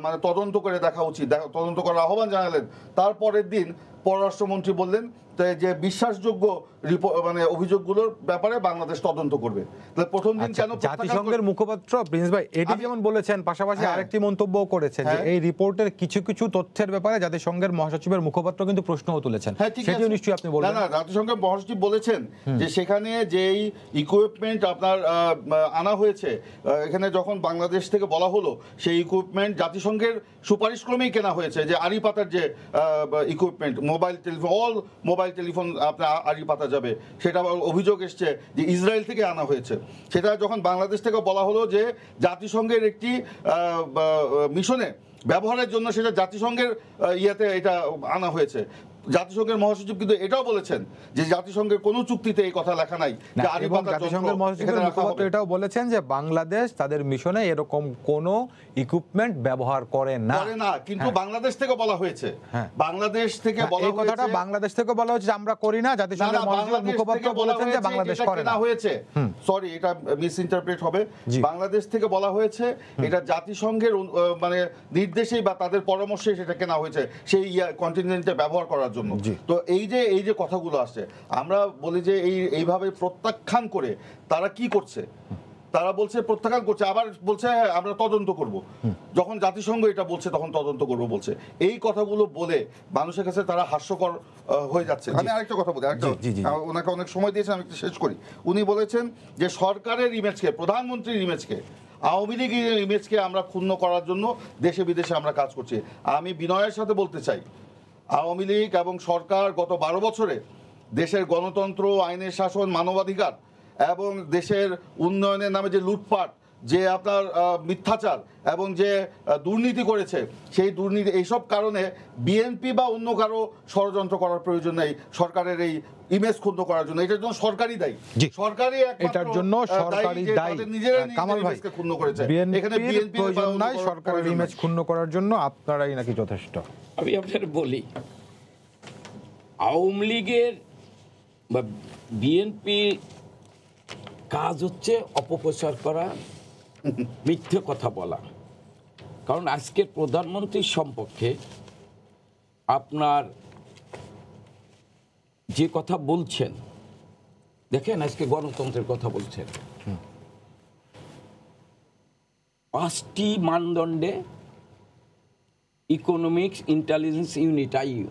মানে তদন্ত করে দেখা উচিত, তদন্ত করার আহ্বান জানালেন, তারপরের দিন পররাষ্ট্রমন্ত্রী বললেন যে বিশ্বাসযোগ্য মানে অভিযোগগুলোর ব্যাপারে বাংলাদেশ তদন্ত করবে। তাহলে প্রথম দিন কেন জাতিসংঘের মুখপাত্র প্রিন্স ভাই এটি যেমন বলেছেন, পাশাপাশি আরেকটি মন্তব্য করেছেন যে এই রিপোর্টের কিছু কিছু তথ্যের ব্যাপারে জাতিসংঘের মহাসচিবের মুখপাত্র কিন্তু প্রশ্নও তুলেছেন, সেটিও নিশ্চয়ই আপনি বলবেন। না, জাতিসংঘের মহাসচিব বলেছেন যে সেখানে যেই ইকুইপমেন্ট আপনার আনা হয়েছে, এখানে যখন বাংলাদেশ থেকে বলা হলো সেই ইকুইপমেন্ট জাতিসংঘের সুপারিশ ক্রমেই কেনা হয়েছে, যে আড়ি পাতার যে equipment, mobile telephone, all mobile telephone আপনার আড়ি পাতা যাবে, সেটা অভিযোগ এসছে যে ইসরায়েল থেকে আনা হয়েছে। সেটা যখন বাংলাদেশ থেকে বলা হলো যে জাতিসংঘের একটি মিশনে ব্যবহারের জন্য সেটা জাতিসংঘের ইয়েতে এটা আনা হয়েছে, জাতিসংঘের মহাসচিব কিন্তু এটাও বলেছেন যে জাতিসংঘের কোনো চুক্তিতে এই কথা লেখা নাই। জাতিসংঘের মহাসচিবের মুখপাত্র এটাও বলেছেন যে বাংলাদেশ তাদের মিশনে এরকম কোনো ইকুইপমেন্ট ব্যবহার করে না, কিন্তু বাংলাদেশ থেকে বলা হয়েছে, বাংলাদেশ থেকে বলা হয়েছে, এই কথাটা বাংলাদেশ থেকে বলা হয়েছে আমরা করি না, জাতিসংঘের মহাসচিবের মুখপাত্র বলেছেন যে বাংলাদেশ করে না হয়েছে। সরি, এটা মিস ইন্টারপ্রেট হবে। বাংলাদেশ থেকে বলা হয়েছে এটা জাতিসংঘের মানে নির্দেশেই বা তাদের পরামর্শে সেটা কেনা হয়েছে সেই কন্টিনেন্টে ব্যবহার করার জন্য। তো এই যে কথাগুলো আসছে, আমরা বলি যে এইভাবে প্রত্যাখ্যান করে তারা কি করছে, তারা বলছে প্রত্যাখ্যান করছে, আবার বলছে আমরা তদন্ত করব। যখন জাতিসংঘ এটা বলছে তখন তদন্ত করব বলছে। এই কথাগুলো বলে মানুষের কাছে তারা হাস্যকর হয়ে যাচ্ছে। আমি আরেকটা কথা বলি, ওনাকে অনেক সময় দিয়েছেন, আমি শেষ করি। উনি বলেছেন যে সরকারের ইমেজকে, প্রধানমন্ত্রীর ইমেজকে, আওয়ামী লীগের ইমেজকে আমরা ক্ষুণ্ণ করার জন্য দেশে বিদেশে আমরা কাজ করছি। আমি বিনয়ের সাথে বলতে চাই, আওয়ামী লীগ এবং সরকার গত 12 বছরে দেশের গণতন্ত্র, আইনের শাসন, মানবাধিকার এবং দেশের উন্নয়নের নামে যে লুটপাট, যে আপনার মিথ্যাচার এবং যে দুর্নীতি করেছে, সেই দুর্নীতি এইসব কারণে বিএনপি বা অন্য কারো ষড়যন্ত্র করার প্রয়োজন নেই সরকারের এই ইমেজ ক্ষুণ্ণ করার জন্য। এটার জন্য সরকারই দায়ী, সরকারই এটার জন্য সরকারই দায়ী। কামাল ভাই, ক্ষুণ্ণ করেছে, এখানে বিএনপি প্রয়োজন নাই, সরকারের ইমেজ ক্ষুণ্ণ করার জন্য আপনারাই নাকি যথেষ্ট। আমি আপনার বলি, আওয়ামী লীগের বা বিএনপি কাজ হচ্ছে অপপ্রচার করা, মিথ্যে কথা বলা। কারণ আজকের প্রধানমন্ত্রীর সম্পর্কে আপনার যে কথা বলছেন, দেখেন আজকে গণতন্ত্রের কথা বলছেন, 5টি মানদণ্ডে ইকোনমিক্স ইন্টেলিজেন্স ইউনিট IU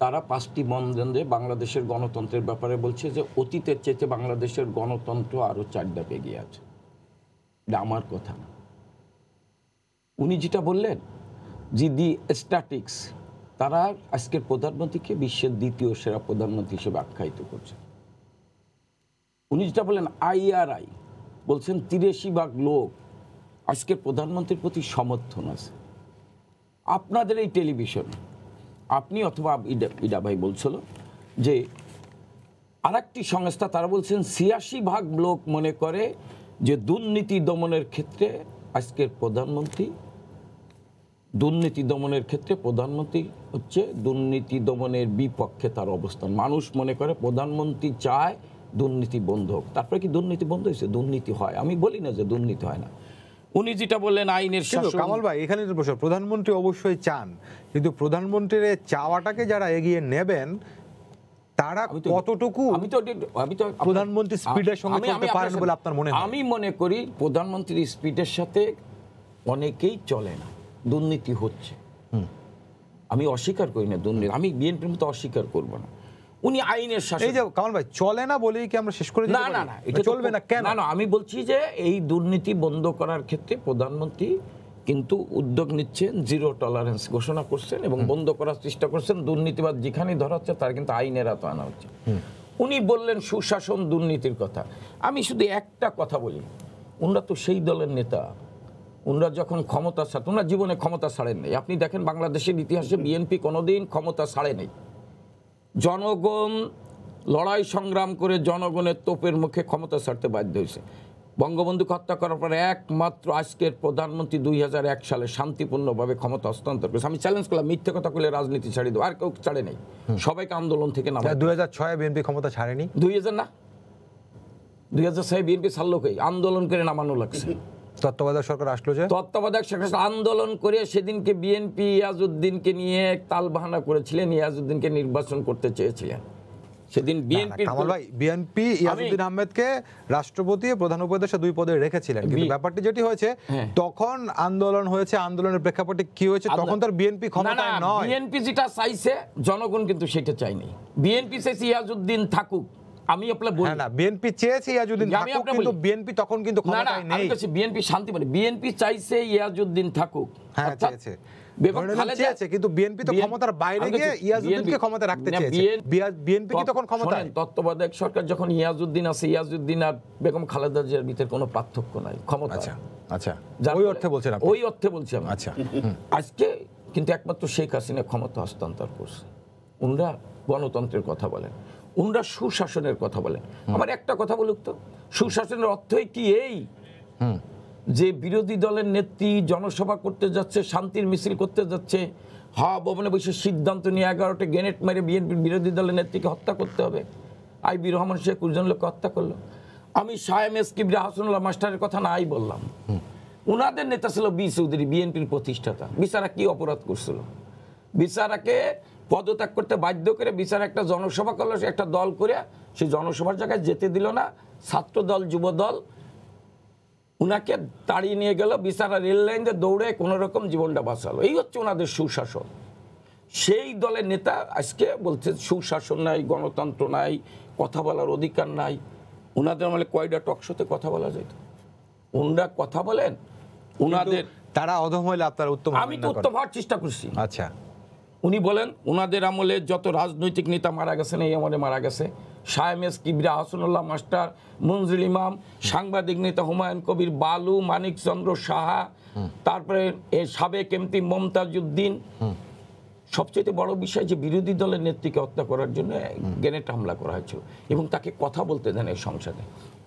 তারা 5টি মানদণ্ডে বাংলাদেশের গণতন্ত্রের ব্যাপারে বলছে যে অতীতের চেয়ে বাংলাদেশের গণতন্ত্র আরো 4 ধাপ এগিয়ে আছে। এটা আমার কথা না, উনি যেটা বললেন যে দি স্ট্যাটিক্স, তারা আজকের প্রধানমন্ত্রীকে বিশ্বের 2য় সেরা প্রধানমন্ত্রী হিসেবে আখ্যায়িত করছে। উনি যেটা বললেন IRI বলছেন 83% লোক আজকের প্রধানমন্ত্রীর প্রতি সমর্থন আছে। আপনাদের এই টেলিভিশন, আপনি অথবা ইডা ভাই বলছিল যে আরেকটি সংস্থা, তারা বলছেন 86% লোক মনে করে যে দুর্নীতি দমনের ক্ষেত্রে আজকের প্রধানমন্ত্রী, দুর্নীতি দমনের ক্ষেত্রে প্রধানমন্ত্রী হচ্ছে দুর্নীতি দমনের বিপক্ষে তার অবস্থান। মানুষ মনে করে প্রধানমন্ত্রী চায় দুর্নীতি বন্ধ হোক। তারপরে কি দুর্নীতি বন্ধ হয়েছে? দুর্নীতি হয়, আমি বলি না যে দুর্নীতি হয় না। উনি যেটা বললেন আইনের শাসন। কামাল ভাই, এখানে যে প্রশ্ন, প্রধানমন্ত্রী অবশ্যই চান, কিন্তু প্রধানমন্ত্রীর চাওয়াটাকে যারা এগিয়ে নেবেন তারা কতটুকু প্রধানমন্ত্রী স্পিডের সঙ্গে চলতে পারেন বলে আপনার মনে হয়? আমি মনে করি প্রধানমন্ত্রীর স্পিডের সাথে অনেকেই চলে না, দুর্নীতি হচ্ছে। আমি অস্বীকার করি না দুর্নীতি, আমি বিএনপির মতো অস্বীকার করব না। উনি আইনের শাসন, এই যে কামাল ভাই চলে না বলেই কি আমরা শেষ করে দিতে পারি? না, এটা চলবে না কেন? না, আমি বলছি যে এই দুর্নীতি বন্ধ করার ক্ষেত্রে প্রধানমন্ত্রী কিন্তু উদ্যোগ নিচ্ছেন, 0 টলারেন্স ঘোষণা করছেন এবং বন্ধ করার চেষ্টা করছেন। দুর্নীতিবাদ যেখানেই ধরা হচ্ছে তার কিন্তু আইনের আওতা আনা হচ্ছে। উনি বললেন সুশাসন, দুর্নীতির কথা। আমি শুধু একটা কথা বলি, উনারা তো সেই দলের নেতা, উনারা যখন ক্ষমতা ছাড়েন, উনারা জীবনে ক্ষমতা ছাড়েন নাই। আপনি দেখেন বাংলাদেশের ইতিহাসে বিএনপি কোনোদিন ক্ষমতা ছাড়ে নাই। জনগণ লড়াই সংগ্রাম করে জনগণের তোপের মুখে ক্ষমতা ছাড়তে বাধ্য হয়েছে। বঙ্গবন্ধুকে হত্যা করার পর একমাত্র আজকের প্রধানমন্ত্রী 2001 সালে শান্তিপূর্ণভাবে ক্ষমতা হস্তান্তর করেছে। আমি চ্যালেঞ্জ করলাম, মিথ্যে কথা বলে রাজনীতি ছাড়িয়ে দেবো। আর কেউ ছাড়ে নেই, সবাইকে আন্দোলন থেকে নামায়। 2006 বিএনপি ক্ষমতা ছাড়েনি? 2000 না, 2006 বিএনপি ছাড়লো, আন্দোলন করে নামানো লাগছে। তত্ত্বাবধায়ক সরকার আসলো, যে তত্ত্বাবধায়ক সরকার আন্দোলন করে সেদিনকে বিএনপি ইয়াজউদ্দিনকে নিয়ে তালবাহানা করেছিলেন, ইয়াজউদ্দিনকে নির্বাচন করতে চেয়েছিলেন। সেদিন বিএনপি, কামাল ভাই, বিএনপি ইয়াজউদ্দিন আহমেদকে রাষ্ট্রপতি প্রধান উপদেষ্টা 2 পদে রেখেছিলেন, কিন্তু ব্যাপারটি যেটি হয়েছে তখন আন্দোলন হয়েছে, আন্দোলনের প্রেক্ষাপটে কি হয়েছে, তখন তার বিএনপি ক্ষমতায় নয়। বিএনপি যেটা চাইছে জনগণ কিন্তু সেটা চায়নি। বিএনপি চাইছে ইয়াজউদ্দিন থাকুক। আমি আপনাকে বলি না, বিএনপি চেয়েছে ইয়াজউদ্দিন থাকুক, কিন্তু বিএনপি তখন কিন্তু ক্ষমতায় নেই। বিএনপি শান্তি, মানে বিএনপি চাইছে ইয়াজউদ্দিন থাকুক। হ্যাঁ, চেয়েছে, কিন্তু বিএনপি তো ক্ষমতার বাইরে গিয়ে ইয়াজউদ্দিনকে ক্ষমতা রাখতে চেয়েছে। বিএনপি কি তখন ক্ষমতায়? তত্ত্বাবধায়ক সরকার যখন ইয়াজউদ্দিন আছে, ইয়াজউদ্দিন আর বেগম খালেদা জিয়ার ভিতরে কোনো পার্থক্য নাই ক্ষমতা। আচ্ছা, ওই অর্থে বলছেন আপনি? ওই অর্থে বলছি আমি। আচ্ছা, আজকে কিন্তু একমাত্র শেখ হাসিনা ক্ষমতা হস্তান্তর করছে। উনরা গণতন্ত্রের কথা বলেন, উনরা সুশাসনের কথা বলেন। আমার একটা কথা বলুক তো, সুশাসনের অর্থই কি এই যে বিরোধী দলের নেত্রী জনসভা করতে যাচ্ছে, শান্তির মিছিল করতে যাচ্ছে, ভবনে বসে সিদ্ধান্ত নিয়ে 11টা গ্রেনেড মেরে বিএনপির বিরোধী দলের নেত্রীকে হত্যা করতে হবে? আইবি রহমান শেখ 20 জন লোককে হত্যা করলো। আমি শাহেম এসকিবরা হাসানুল্লাহ মাস্টারের কথা নাই বললাম। উনাদের নেতা ছিল বি চৌধুরী, বিএনপির প্রতিষ্ঠাতা। বিচারা কি অপরাধ করছিল? বিচারাকে পদত্যাগ করতে বাধ্য করে বিচারা একটা জনসভা করলো, একটা দল করে সেই জনসভার জায়গায় যেতে দিল না। ছাত্র দল, যুব দল উনাকে তাড়িয়ে নিয়ে গেল, বিচারা রেল লাইন দিয়ে দৌড়ে কোনো রকম জীবনটা বাঁচালো। এই হচ্ছে ওনাদের সুশাসন। সেই দলের নেতা আজকে বলছে সুশাসন নাই, গণতন্ত্র নাই, কথা বলার অধিকার নাই। ওনাদের আমলে কয়টা টকশোতে কথা বলা যেত? ওনারা কথা বলেন, ওনাদের তারা অধম হইলে আপনারা উত্তম, আমি তো উত্তম হওয়ার চেষ্টা করছি। আচ্ছা, উনি বলেন ওনাদের আমলে যত রাজনৈতিক নেতা মারা গেছেন এই আমলে মারা গেছে, শায়েমেস কিবরিয়া, হাসানুল্লাহ মাস্টার, মনজুর ইমাম, সাংবাদিক নেতা হুমায়ুন কবির, বালু, মানিকচন্দ্র সাহা, তারপরে সাবেক এমপি মমতাজউদ্দিন। সবচেয়ে বড় বিষয় যে বিরোধী দলের নেত্রীকে হত্যা করার জন্য গ্রেনেড হামলা করা হয়েছিল এবং তাকে কথা বলতে দেন এই সংসদে।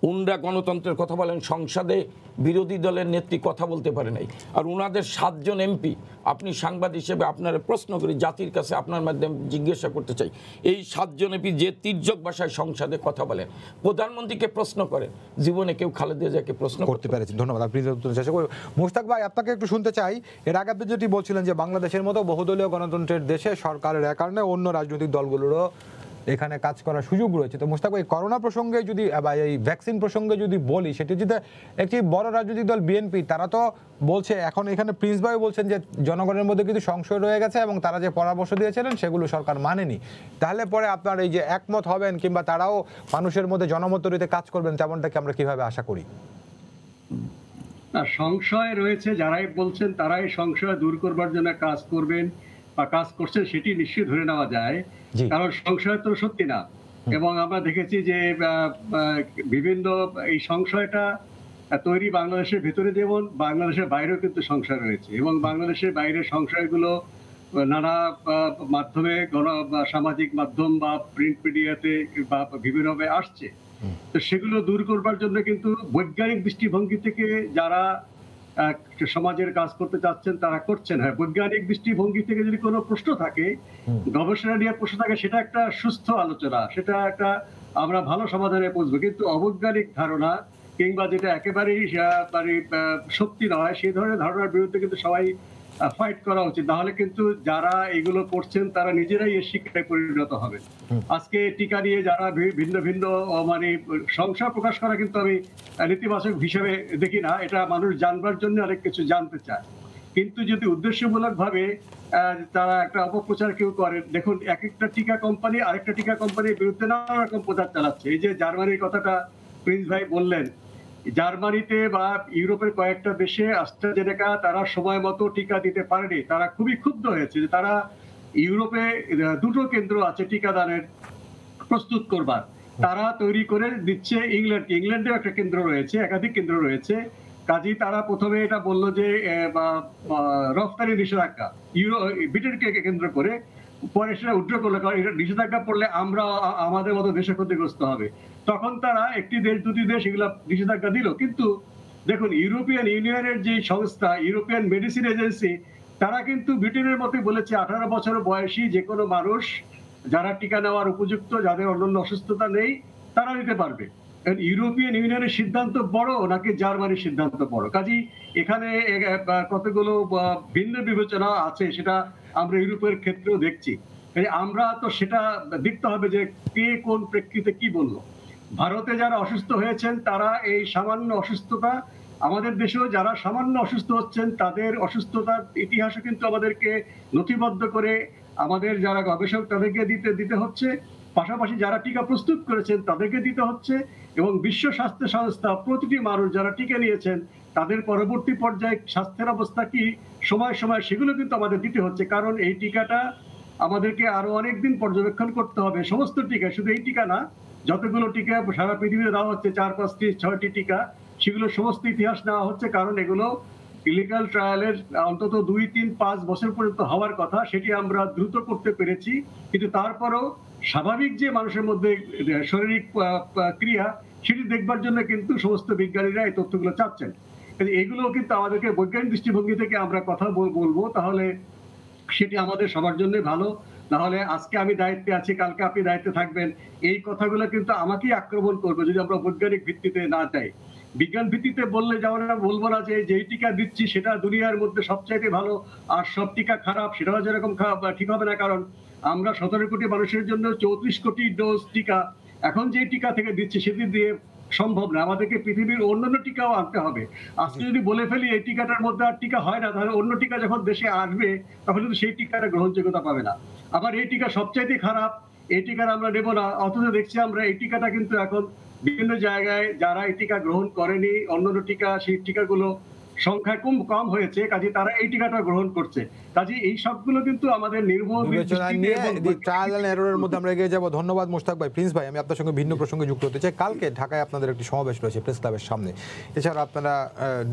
উনরা গণতন্ত্রের কথা বলেন, সংসদে বিরোধী দলের নেত্রী কথা বলতে পারে নাই। আর উনাদের 7 জন এমপি, আপনি সাংবাদিক হিসেবে আপনার প্রশ্ন করি, জাতির কাছে আপনার মাধ্যমে জিজ্ঞাসা করতে চাই, এই 7 জন এমপি যে তির্যক ভাষায় সংসদে কথা বলেন, প্রধানমন্ত্রীকে প্রশ্ন করেন, জীবনে কেউ খালেদা জিয়াকে প্রশ্ন করতে পেরেছেন? ধন্যবাদ। আপনি উত্তর চেষ্টা করুন। মুশতাক ভাই, আপনাকে একটু শুনতে চাই। এর আগে আপনি যেটি বলছিলেন যে বাংলাদেশের মতো বহুদলীয় গণতন্ত্রের দেশে সরকারের কারণে অন্য রাজনৈতিক দলগুলোরও এখানে কাজ করার সুযোগ রয়েছে। তো মুশতাক ভাই, করোনা প্রসঙ্গে যদি বা এই ভ্যাকসিন প্রসঙ্গে যদি বলি, সেটি যদি একটি বড় রাজনৈতিক দল বিএনপি, তারা তো বলছে এখন এখানে প্রিন্স ভাই বলছেন যে জনগণের মধ্যে কিন্তু সংশয় রয়ে গেছে এবং তারা যে পরামর্শ দিয়েছিলেন সেগুলো সরকার মানেনি। তাহলে পরে আপনার এই যে একমত হবেন কিংবা তারাও মানুষের মধ্যে জনমত তৈরিতে কাজ করবেন, তেমনটাকে আমরা কিভাবে আশা করি? সংশয় রয়েছে, যারাই বলছেন তারাই সংশয় দূর করবার জন্য কাজ করবেন বা কাজ করছেন, সেটি নিশ্চয়ই ধরে নেওয়া যায়। কারণ সংশয় তো সত্যি না। এবং আমরা দেখেছি যে বিভিন্ন এই সংশয়টা তৈরি বাংলাদেশের ভেতরে যেমন বাংলাদেশের বাইরেও কিন্তু সংশয় রয়েছে, এবং বাংলাদেশের বাইরের সংশয়গুলো নানা মাধ্যমে সামাজিক মাধ্যম বা প্রিন্ট মিডিয়াতে বা বিভিন্নভাবে আসছে। তো সেগুলো দূর করবার জন্য কিন্তু বৈজ্ঞানিক দৃষ্টিভঙ্গি থেকে যারা সমাজের কাজ করতে চাচ্ছেন তারা করছেন। হ্যাঁ, বৈজ্ঞানিক দৃষ্টিভঙ্গি থেকে যদি কোনো প্রশ্ন থাকে, গবেষণা নিয়ে প্রশ্ন থাকে, সেটা একটা সুস্থ আলোচনা, সেটা একটা আমরা ভালো সমাধানে পৌঁছবো। কিন্তু অবৈজ্ঞানিক ধারণা কিংবা যেটা একেবারেই সত্যি নয়, সেই ধরনের ধারণার বিরুদ্ধে কিন্তু সবাই ফাইট করা উচিত। তাহলে কিন্তু যারা এগুলো করছেন তারা নিজেরাই এর শিকারে পরিণত হবে। আজকে টিকা নিয়ে যারা ভিন্ন ভিন্ন সংশয় প্রকাশ করা কিন্তু আমি নেতিবাচক হিসেবে দেখি না। এটা মানুষ জানবার জন্য অনেক কিছু জানতে চায়। কিন্তু যদি উদ্দেশ্যমূলক ভাবে তারা একটা অপপ্রচার কেউ করে, দেখুন এক একটা টিকা কোম্পানি আরেকটা টিকা কোম্পানির বিরুদ্ধে নানা রকম প্রচার চালাচ্ছে। এই যে জার্মানির কথাটা প্রিন্স ভাই বললেন, জার্মানিতে বা ইউরোপের কয়েকটা দেশে অ্যাস্ট্রাজেনেকা তারা সময় মতো টিকা দিতে পারেনি। তারা খুবই ক্ষুব্ধ হয়েছে যে তারা ইউরোপে 2টো কেন্দ্র আছে টিকাদানের প্রস্তুত করবার, তারা তৈরি করে দিচ্ছে ইংল্যান্ডেও একটা কেন্দ্র রয়েছে, একাধিক কেন্দ্র রয়েছে। কাজেই তারা প্রথমে এটা বললো যে রফতানি নিষেধাজ্ঞা ব্রিটেনকে কেন্দ্র করে, পরে সেটা উদ্র করলো, কারণ এটা নিষেধাজ্ঞা পড়লে আমরা আমাদের মতো দেশে ক্ষতিগ্রস্ত হবে। তখন তারা একটি দেশ দুটি দেশ এগুলা নিষেধাজ্ঞা দিল। কিন্তু দেখুন, ইউরোপিয়ান ইউনিয়নের যে সংস্থা ইউরোপিয়ান মেডিসিন এজেন্সি, তারা কিন্তু ব্রিটেনের মতোই বলেছে 18 বছর বয়সী যে কোনো মানুষ যারা টিকা নেওয়ার উপযুক্ত, যাদের অন্যান্য অসুস্থতা নেই, তারা নিতে পারবে। ইউরোপিয়ান ইউনিয়নের সিদ্ধান্ত বড় নাকি জার্মানির সিদ্ধান্ত বড়? কাজেই এখানে কতগুলো ভিন্ন বিবেচনা আছে, সেটা আমরা ইউরোপের ক্ষেত্রেও দেখছি। আমরা তো সেটা দেখতে হবে যে কে কোন প্রেক্ষিতে কি বললো। ভারতে যারা অসুস্থ হয়েছেন তারা এই সামান্য অসুস্থতা, আমাদের দেশেও যারা সামান্য অসুস্থ হচ্ছেন তাদের অসুস্থতার ইতিহাসও কিন্তু আমাদেরকে নথিবদ্ধ করে আমাদের যারা গবেষক তাদেরকে দিতে হচ্ছে, পাশাপাশি যারা টিকা প্রস্তুত করেছেন তাদেরকে দিতে হচ্ছে, এবং বিশ্ব স্বাস্থ্য সংস্থা প্রতিটি মানুষ যারা টিকা নিয়েছেন তাদের পরবর্তী পর্যায়ে স্বাস্থ্যের অবস্থা কি সময় সময় সেগুলো কিন্তু আমাদের দিতে হচ্ছে। কারণ এই টিকাটা আমাদেরকে আরো অনেকদিন পর্যবেক্ষণ করতে হবে। সমস্ত টিকা, শুধু এই টিকা না, যতগুলো টিকা সারা পৃথিবীতে দেওয়া হচ্ছে 4, 5, 6টি টিকা, সেগুলো সমস্ত ইতিহাস নেওয়া হচ্ছে। কারণ এগুলো ক্লিনিক্যাল ট্রায়ালের অন্তত 2, 3, 5 বছর পর্যন্ত হওয়ার কথা, সেটি আমরা দ্রুত করতে পেরেছি। কিন্তু তারপরেও স্বাভাবিক যে মানুষের মধ্যে শারীরিক ক্রিয়া, সেটি দেখবার জন্য কিন্তু সমস্ত বিজ্ঞানীরা এই তথ্যগুলো চাচ্ছেন। এগুলো কিন্তু আমাদেরকে বৈজ্ঞানিক দৃষ্টিভঙ্গি থেকে আমরা কথা বলবো, তাহলে সেটি আমাদের সবার জন্য ভালো। নাহলে আজকে আমি দায়িত্বে আছি, কালকে আপনি দায়িত্বে থাকবেন, এই কথাগুলো কিন্তু আমাকেই আক্রমণ করবে যদি আমরা বৈজ্ঞানিক ভিত্তিতে না যাই। বিজ্ঞান ভিত্তিতে বললে যেমন বলবো না যে যেই টিকা দিচ্ছি সেটা দুনিয়ার মধ্যে সবচাইতে ভালো আর সব টিকা খারাপ, সেটাও যেরকম ঠিক হবে না। কারণ আমরা 17 কোটি মানুষের জন্য 34 কোটি ডোজ টিকা এখন যে টিকা থেকে দিচ্ছি সেটি দিয়ে সম্ভব না। আমাদেরকে পৃথিবীর অন্যান্য টিকাও আনতে হবে। আজকে যদি বলে ফেলি এই টিকাটার মধ্যে আর টিকা হয় না, তাহলে অন্য টিকা যখন দেশে আসবে তখন কিন্তু সেই টিকাটা গ্রহণযোগ্যতা পাবে না। আবার এই টিকা সবচাইতে খারাপ, এই টিকার আমরা নেব না, অথচ দেখছি আমরা এই টিকাটা কিন্তু এখন বিভিন্ন জায়গায় যারা এই টিকা গ্রহণ করেনি, অন্যান্য টিকা, সেই টিকাগুলো সংখ্যা কম হয়েছে, কাজে তারা এই টিকাটা গ্রহণ করছে। কাজে এই সবগুলো কিন্তু আমাদের নির্ভুল বিবেচনা নিয়ে ট্রায়াল এন্ড এররের মধ্যে আমরা এগিয়ে যাব। ধন্যবাদ মুশতাক ভাই। প্রিন্স ভাই, আমি আপনার সঙ্গে ভিন্ন প্রসঙ্গে যুক্ত হতে চাই। কালকে ঢাকায় আপনাদের একটি সমাবেশ রয়েছে প্রেস ক্লাবের সামনে, এছাড়া আপনারা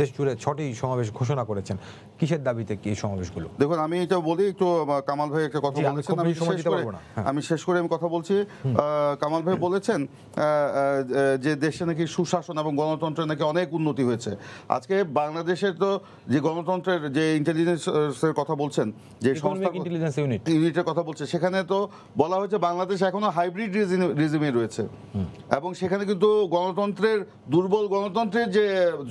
দেশ জুড়ে 6টি সমাবেশ ঘোষণা করেছেন। কিসের দাবিতে কি এই সমাবেশগুলো? দেখুন, আমি এটা বলি একটু, কামাল ভাই একটা কথা বলেছেন, আমি শেষ করে কথা বলছি। কামাল ভাই বলেছেন যে দেশে নাকি সুশাসন এবং গণতন্ত্রের নাকি অনেক উন্নতি হয়েছে। আজকে বাংলাদেশের তো যে গণতন্ত্রের যে ইন্টেলিজেন্সের কথা বলছেন, যে সংস্থা ইউনিটের কথা বলছে, সেখানে তো বলা হয়েছে বাংলাদেশ এখনো হাইব্রিড রেজিমে রয়েছে, এবং সেখানে কিন্তু গণতন্ত্রের দুর্বল গণতন্ত্রের যে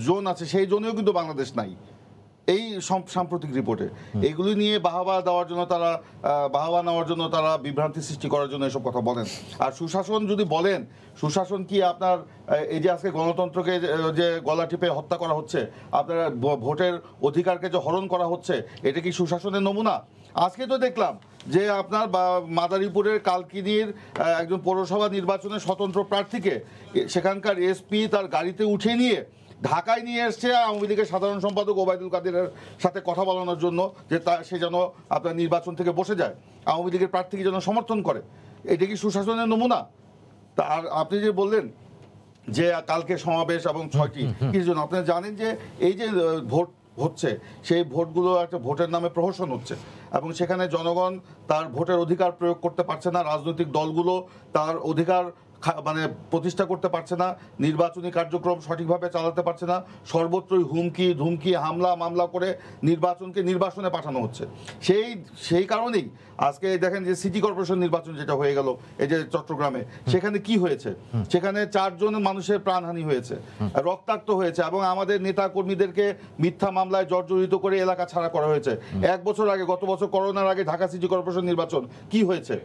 জোন আছে সেই জোনেও কিন্তু বাংলাদেশ নাই এই সাম্প্রতিক রিপোর্টে। এগুলি নিয়ে বাহাবা নেওয়ার জন্য তারা বিভ্রান্তি সৃষ্টি করার জন্য এসব কথা বলেন। আর সুশাসন যদি বলেন, সুশাসন কি আপনার এই যে আজকে গণতন্ত্রকে যে গলা টিপে হত্যা করা হচ্ছে, আপনার ভোটের অধিকারকে যে হরণ করা হচ্ছে, এটা কি সুশাসনের নমুনা? আজকে তো দেখলাম যে আপনার মাদারীপুরের কালকিনির একজন পৌরসভা নির্বাচনে স্বতন্ত্র প্রার্থীকে সেখানকার এসপি তার গাড়িতে উঠে নিয়ে ঢাকায় নিয়ে এসছে আওয়ামী লীগের সাধারণ সম্পাদক ওবায়দুল কাদেরের সাথে কথা বলানোর জন্য, যে সে যেন আপনার নির্বাচন থেকে বসে যায়, আওয়ামী লীগের প্রার্থীকে যেন সমর্থন করে। এটা কি সুশাসনের নমুনা? তা আর আপনি যে বললেন যে কালকে সমাবেশ এবং 6টি কিছু জন্য, আপনারা জানেন যে এই যে ভোট হচ্ছে, সেই ভোটগুলো একটা ভোটের নামে প্রহসন হচ্ছে, এবং সেখানে জনগণ তার ভোটের অধিকার প্রয়োগ করতে পারছে না, রাজনৈতিক দলগুলো তার অধিকার মানে প্রতিষ্ঠা করতে পারছে না, নির্বাচনী কার্যক্রম সঠিকভাবে চালাতে পারছে না, সর্বত্রই হুমকি ধুমকি হামলা মামলা করে নির্বাচনে পাঠানো হচ্ছে। সেই কারণেই আজকে দেখেন যে সিটি কর্পোরেশন নির্বাচন যেটা হয়ে গেল এই যে চট্টগ্রামে, সেখানে কি হয়েছে? সেখানে 4 জন মানুষের প্রাণহানি হয়েছে, রক্তাক্ত হয়েছে, এবং আমাদের নেতা কর্মীদেরকে মিথ্যা মামলায় জর্জরিত করে এলাকা ছাড়া করা হয়েছে। 1 বছর আগে, গত বছর করোনার আগে ঢাকা সিটি কর্পোরেশন নির্বাচন কি হয়েছে?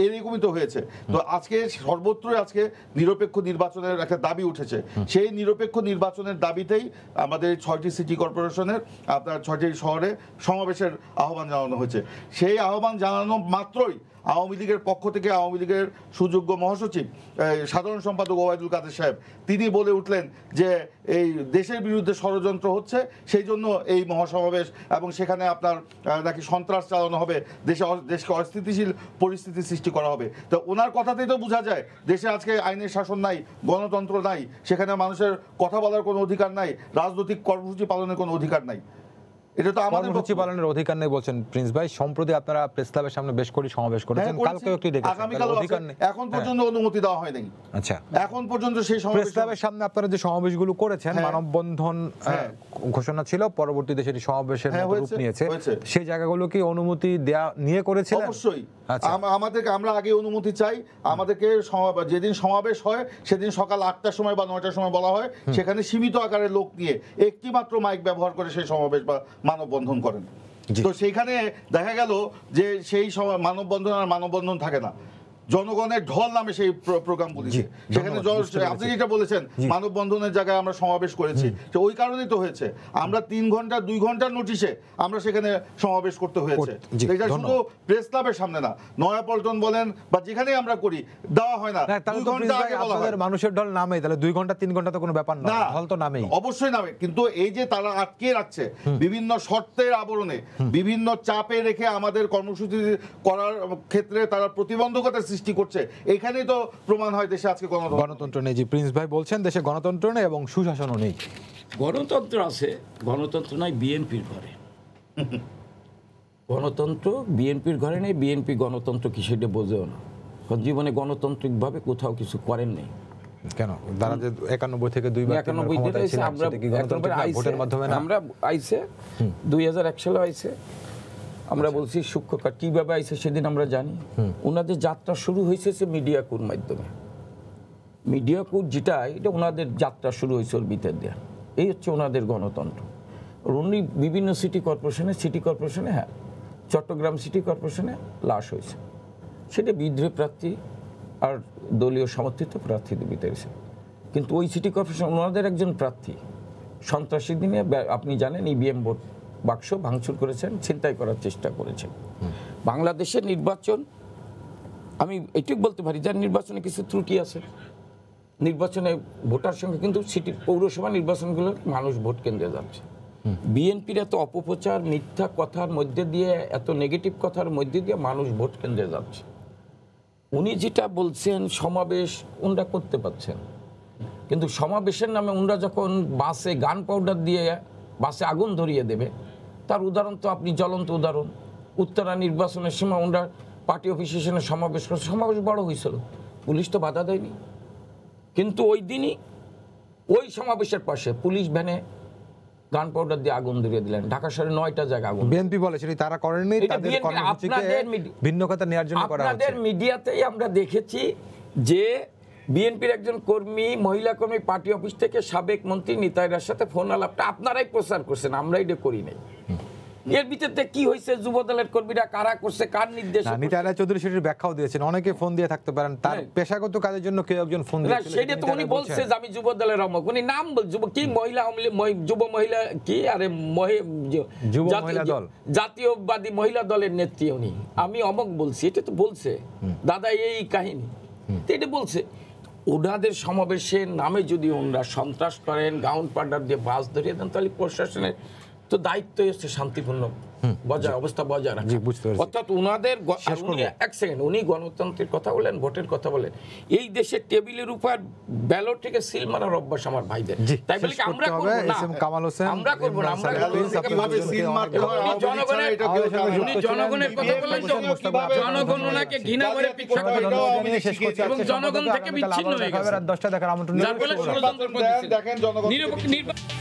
এরকমই তো হয়েছে। তো আজকে সর্বত্রই আজকে নিরপেক্ষ নির্বাচনের একটা দাবি উঠেছে। সেই নিরপেক্ষ নির্বাচনের দাবিতেই আমাদের 6টি সিটি কর্পোরেশনের আপনার 6টি শহরে সমাবেশের আহ্বান জানানো হয়েছে। সেই আহ্বান জানানো মাত্রই আওয়ামী লীগের পক্ষ থেকে আওয়ামী লীগের সুযোগ্য মহাসচিব সাধারণ সম্পাদক ওবায়দুল কাদের সাহেব তিনি বলে উঠলেন যে এই দেশের বিরুদ্ধে ষড়যন্ত্র হচ্ছে, সেই জন্য এই মহাসমাবেশ, এবং সেখানে আপনার নাকি সন্ত্রাস চালানো হবে, দেশকে অস্থিতিশীল পরিস্থিতি সৃষ্টি করা হবে। তো ওনার কথাতেই তো বোঝা যায় দেশে আজকে আইনের শাসন নাই, গণতন্ত্র নাই, সেখানে মানুষের কথা বলার কোনো অধিকার নাই, রাজনৈতিক কর্মসূচি পালনের কোনো অধিকার নাই। এটা তো আমাদের কর্মসূচি পালনের অধিকার নেই বলছেন প্রিন্স ভাই। সম্প্রতি আপনারা প্রেস ক্লাবের সামনে বেশ করে সমাবেশ করেছেন, কালকেও একটি দেখেছেন, অধিকার নেই, এখন পর্যন্ত অনুমতি দেওয়া হয়নি। আচ্ছা, এখন পর্যন্ত সেই সমাবেশ প্রেস ক্লাবের সামনে আপনারা যে সমাবেশগুলো করেছেন, মানববন্ধন ঘোষণা ছিল, পরবর্তীতে সেটি সমাবেশের রূপ নিয়েছে, সেই জায়গাগুলো কি অনুমতি নিয়ে করেছিলেন? অবশ্যই। আমরা আগে অনুমতি চাই। আমাদেরকে যেদিন সমাবেশ হয় সেদিন সকাল 8টার সময় বা 9টার সময় বলা হয়, সেখানে সীমিত আকারের লোক নিয়ে একটি মাত্র মাইক ব্যবহার করে সেই সমাবেশ বা মানববন্ধন করেন। তো সেইখানে দেখা গেল যে সেই মানববন্ধন আর মানববন্ধন থাকে না, জনগণের ঢল নামে সেই প্রোগ্রাম বলেছে। সেখানে আপনি যেটা বলেছেন মানববন্ধনের জায়গায় আমরা সমাবেশ করেছি, ওই কারণেই তো হয়েছে। আমরা 3 ঘন্টা 2 ঘন্টার নোটিশে আমরা সেখানে সমাবেশ করতে হয়েছে। এটা শুধু প্রেস ক্লাবের সামনে না, নয়াপল্টন বলেন বা যেখানেই আমরা করি দেওয়া হয় না। 2 ঘন্টা আগে বলা হয় মানুষের ঢল নামে, তাহলে 2 ঘন্টা 3 ঘন্টা তো কোনো ব্যাপার না, ঢল তো নামেই, অবশ্যই নামে। কিন্তু এই যে তারা আটকে রাখছে বিভিন্ন শর্তের আবরণে, বিভিন্ন চাপে রেখে আমাদের কর্মসূচি করার ক্ষেত্রে তারা প্রতিবন্ধকতা সৃষ্টি করছে, এখানেই তো প্রমাণ হয় দেশে আজকে গণতন্ত্র নেই। জি, প্রিন্স ভাই বলছেন দেশে গণতন্ত্র নেই এবং সুশাসনও নেই। গণতন্ত্র আছে, গণতন্ত্র নাই বিএনপির ঘরে। গণতন্ত্র বিএনপির ঘরে নেই, বিএনপি গণতন্ত্র কি সেটা বোঝেও না, জীবনে গণতান্ত্রিকভাবে কোথাও কিছু করেন নেই। কেন তারা যে 91 থেকে 2 বার 91 আমরা আইছে 2001 সালে আইছে, আমরা বলছি সূক্ষ্ম কিভাবে আইছে সেদিন আমরা জানি। ওনাদের যাত্রা শুরু হয়েছে মিডিয়া কুর মাধ্যমে, মিডিয়া কুর যেটা এটা ওনাদের যাত্রা শুরু হয়েছে ওর ভিতর দেওয়া, এই হচ্ছে ওনাদের গণতন্ত্র। উনি বিভিন্ন সিটি কর্পোরেশনে হ্যাঁ, চট্টগ্রাম সিটি কর্পোরেশনে লাশ হয়েছে, সেটা বিদ্রোহী প্রার্থী আর দলীয় সমর্থিত প্রার্থীদের ভিতরে। কিন্তু ওই সিটি কর্পোরেশন ওনাদের একজন প্রার্থী সন্ত্রাসী দিনে আপনি জানেন ইভিএম ভোট বাক্স ভাঙচুর করেছেন, ছিনতাই করার চেষ্টা করেছেন। বাংলাদেশের নির্বাচন আমি এটুকু বলতে পারি যার নির্বাচনে কিছু ত্রুটি আছে, নির্বাচনে ভোটার সংখ্যা কিন্তু সিটি পৌরসভা নির্বাচনগুলো মানুষ ভোট কেন্দ্রে যাচ্ছে, বিএনপির এত অপপ্রচার, মিথ্যা কথার মধ্যে দিয়ে, এত নেগেটিভ কথার মধ্যে দিয়ে মানুষ ভোট কেন্দ্রে যাচ্ছে। উনি যেটা বলছেন সমাবেশ উনরা করতে পারছেন, কিন্তু সমাবেশের নামে উনরা যখন বাসে গান পাউডার দিয়ে বাসে আগুন ধরিয়ে দেবে, তার উদাহরণ তো আপনি জ্বলন্ত উদাহরণ। উত্তরা নির্বাচনের সময় ওনারা পার্টি অফিসের সামনে সমাবেশ করে, সমাবেশ বড় হয়েছিল, পুলিশ তো বাধা দেয়নি। কিন্তু ওই দিনই ওই সমাবেশের পাশে পুলিশ ভ্যানে গান পাউডার দিয়ে আগুন ধরিয়ে দিলেন। ঢাকা শহরে 9টা জায়গা আগুন। বিএনপি বলে সেটি তারা করেননি, তাদের কর্মসূচিকে ভিন্ন কথা নেওয়ার জন্য করা হচ্ছে। আপনাদের মিডিয়াতেই আমরা দেখেছি যে বিএনপির একজন কর্মী, মহিলা কর্মী পার্টি অফিস থেকে সাবেক মন্ত্রী নিতাইরার সাথে ফোন আলাপটা আপনারাই প্রচার করছেন, আমরা এটা করি নাই। এর ভিতরে কি হয়েছে, যুবদলের কর্মীরা কারা করছে, কার নির্দেশে? নিতাইরা চৌধুরী সেটির ব্যাখ্যাও দিয়েছেন, অনেকে ফোন দিয়ে থাকতে পারেন, তার পেশাগত কাজের জন্য কেউ একজন ফোন দিয়েছিল। সেটা তো উনি বলছে যে আমি যুবদলের অমুক, উনি নাম বল যুব কি মহিলা যুব মহিলা কি আরে যুব মহিলা দল, জাতীয়বাদী মহিলা দলের নেত্রী উনি, আমি অমুক বলছি, এটা তো বলছে দাদা এই কাহিনী, এটা বলছে। ওনাদের সমাবেশের নামে যদি ওনারা সন্ত্রাস করেন, গাউন পাউডার দিয়ে বাস ধরিয়ে দেন, তাহলে প্রশাসনের তো দায়িত্ব হচ্ছে শান্তিপূর্ণ অবস্থা বজায় রাখা। অর্থাৎ ওনাদের এক সেকেন্ড, উনি গণতন্ত্রের কথা বলেন, ভোটের কথা বলেন। এই দেশের টেবিলের উপর ব্যালট থেকে সিল মারার অভ্যাস আমার ভাইদের, তাই বলে কি আমরা করব না? আমরা করব না, আমরা জনগণের কথা বলেন, জনগণ ওনাকে ঘৃণা করে পিছু করে এবং জনগণ থেকে বিচ্ছিন্ন হয়ে গেছে। 10টা দেখার আমন্ত্রণ যার ফলে ষড়যন্ত্র করতেছে। নিরপেক্ষ নির্বাচন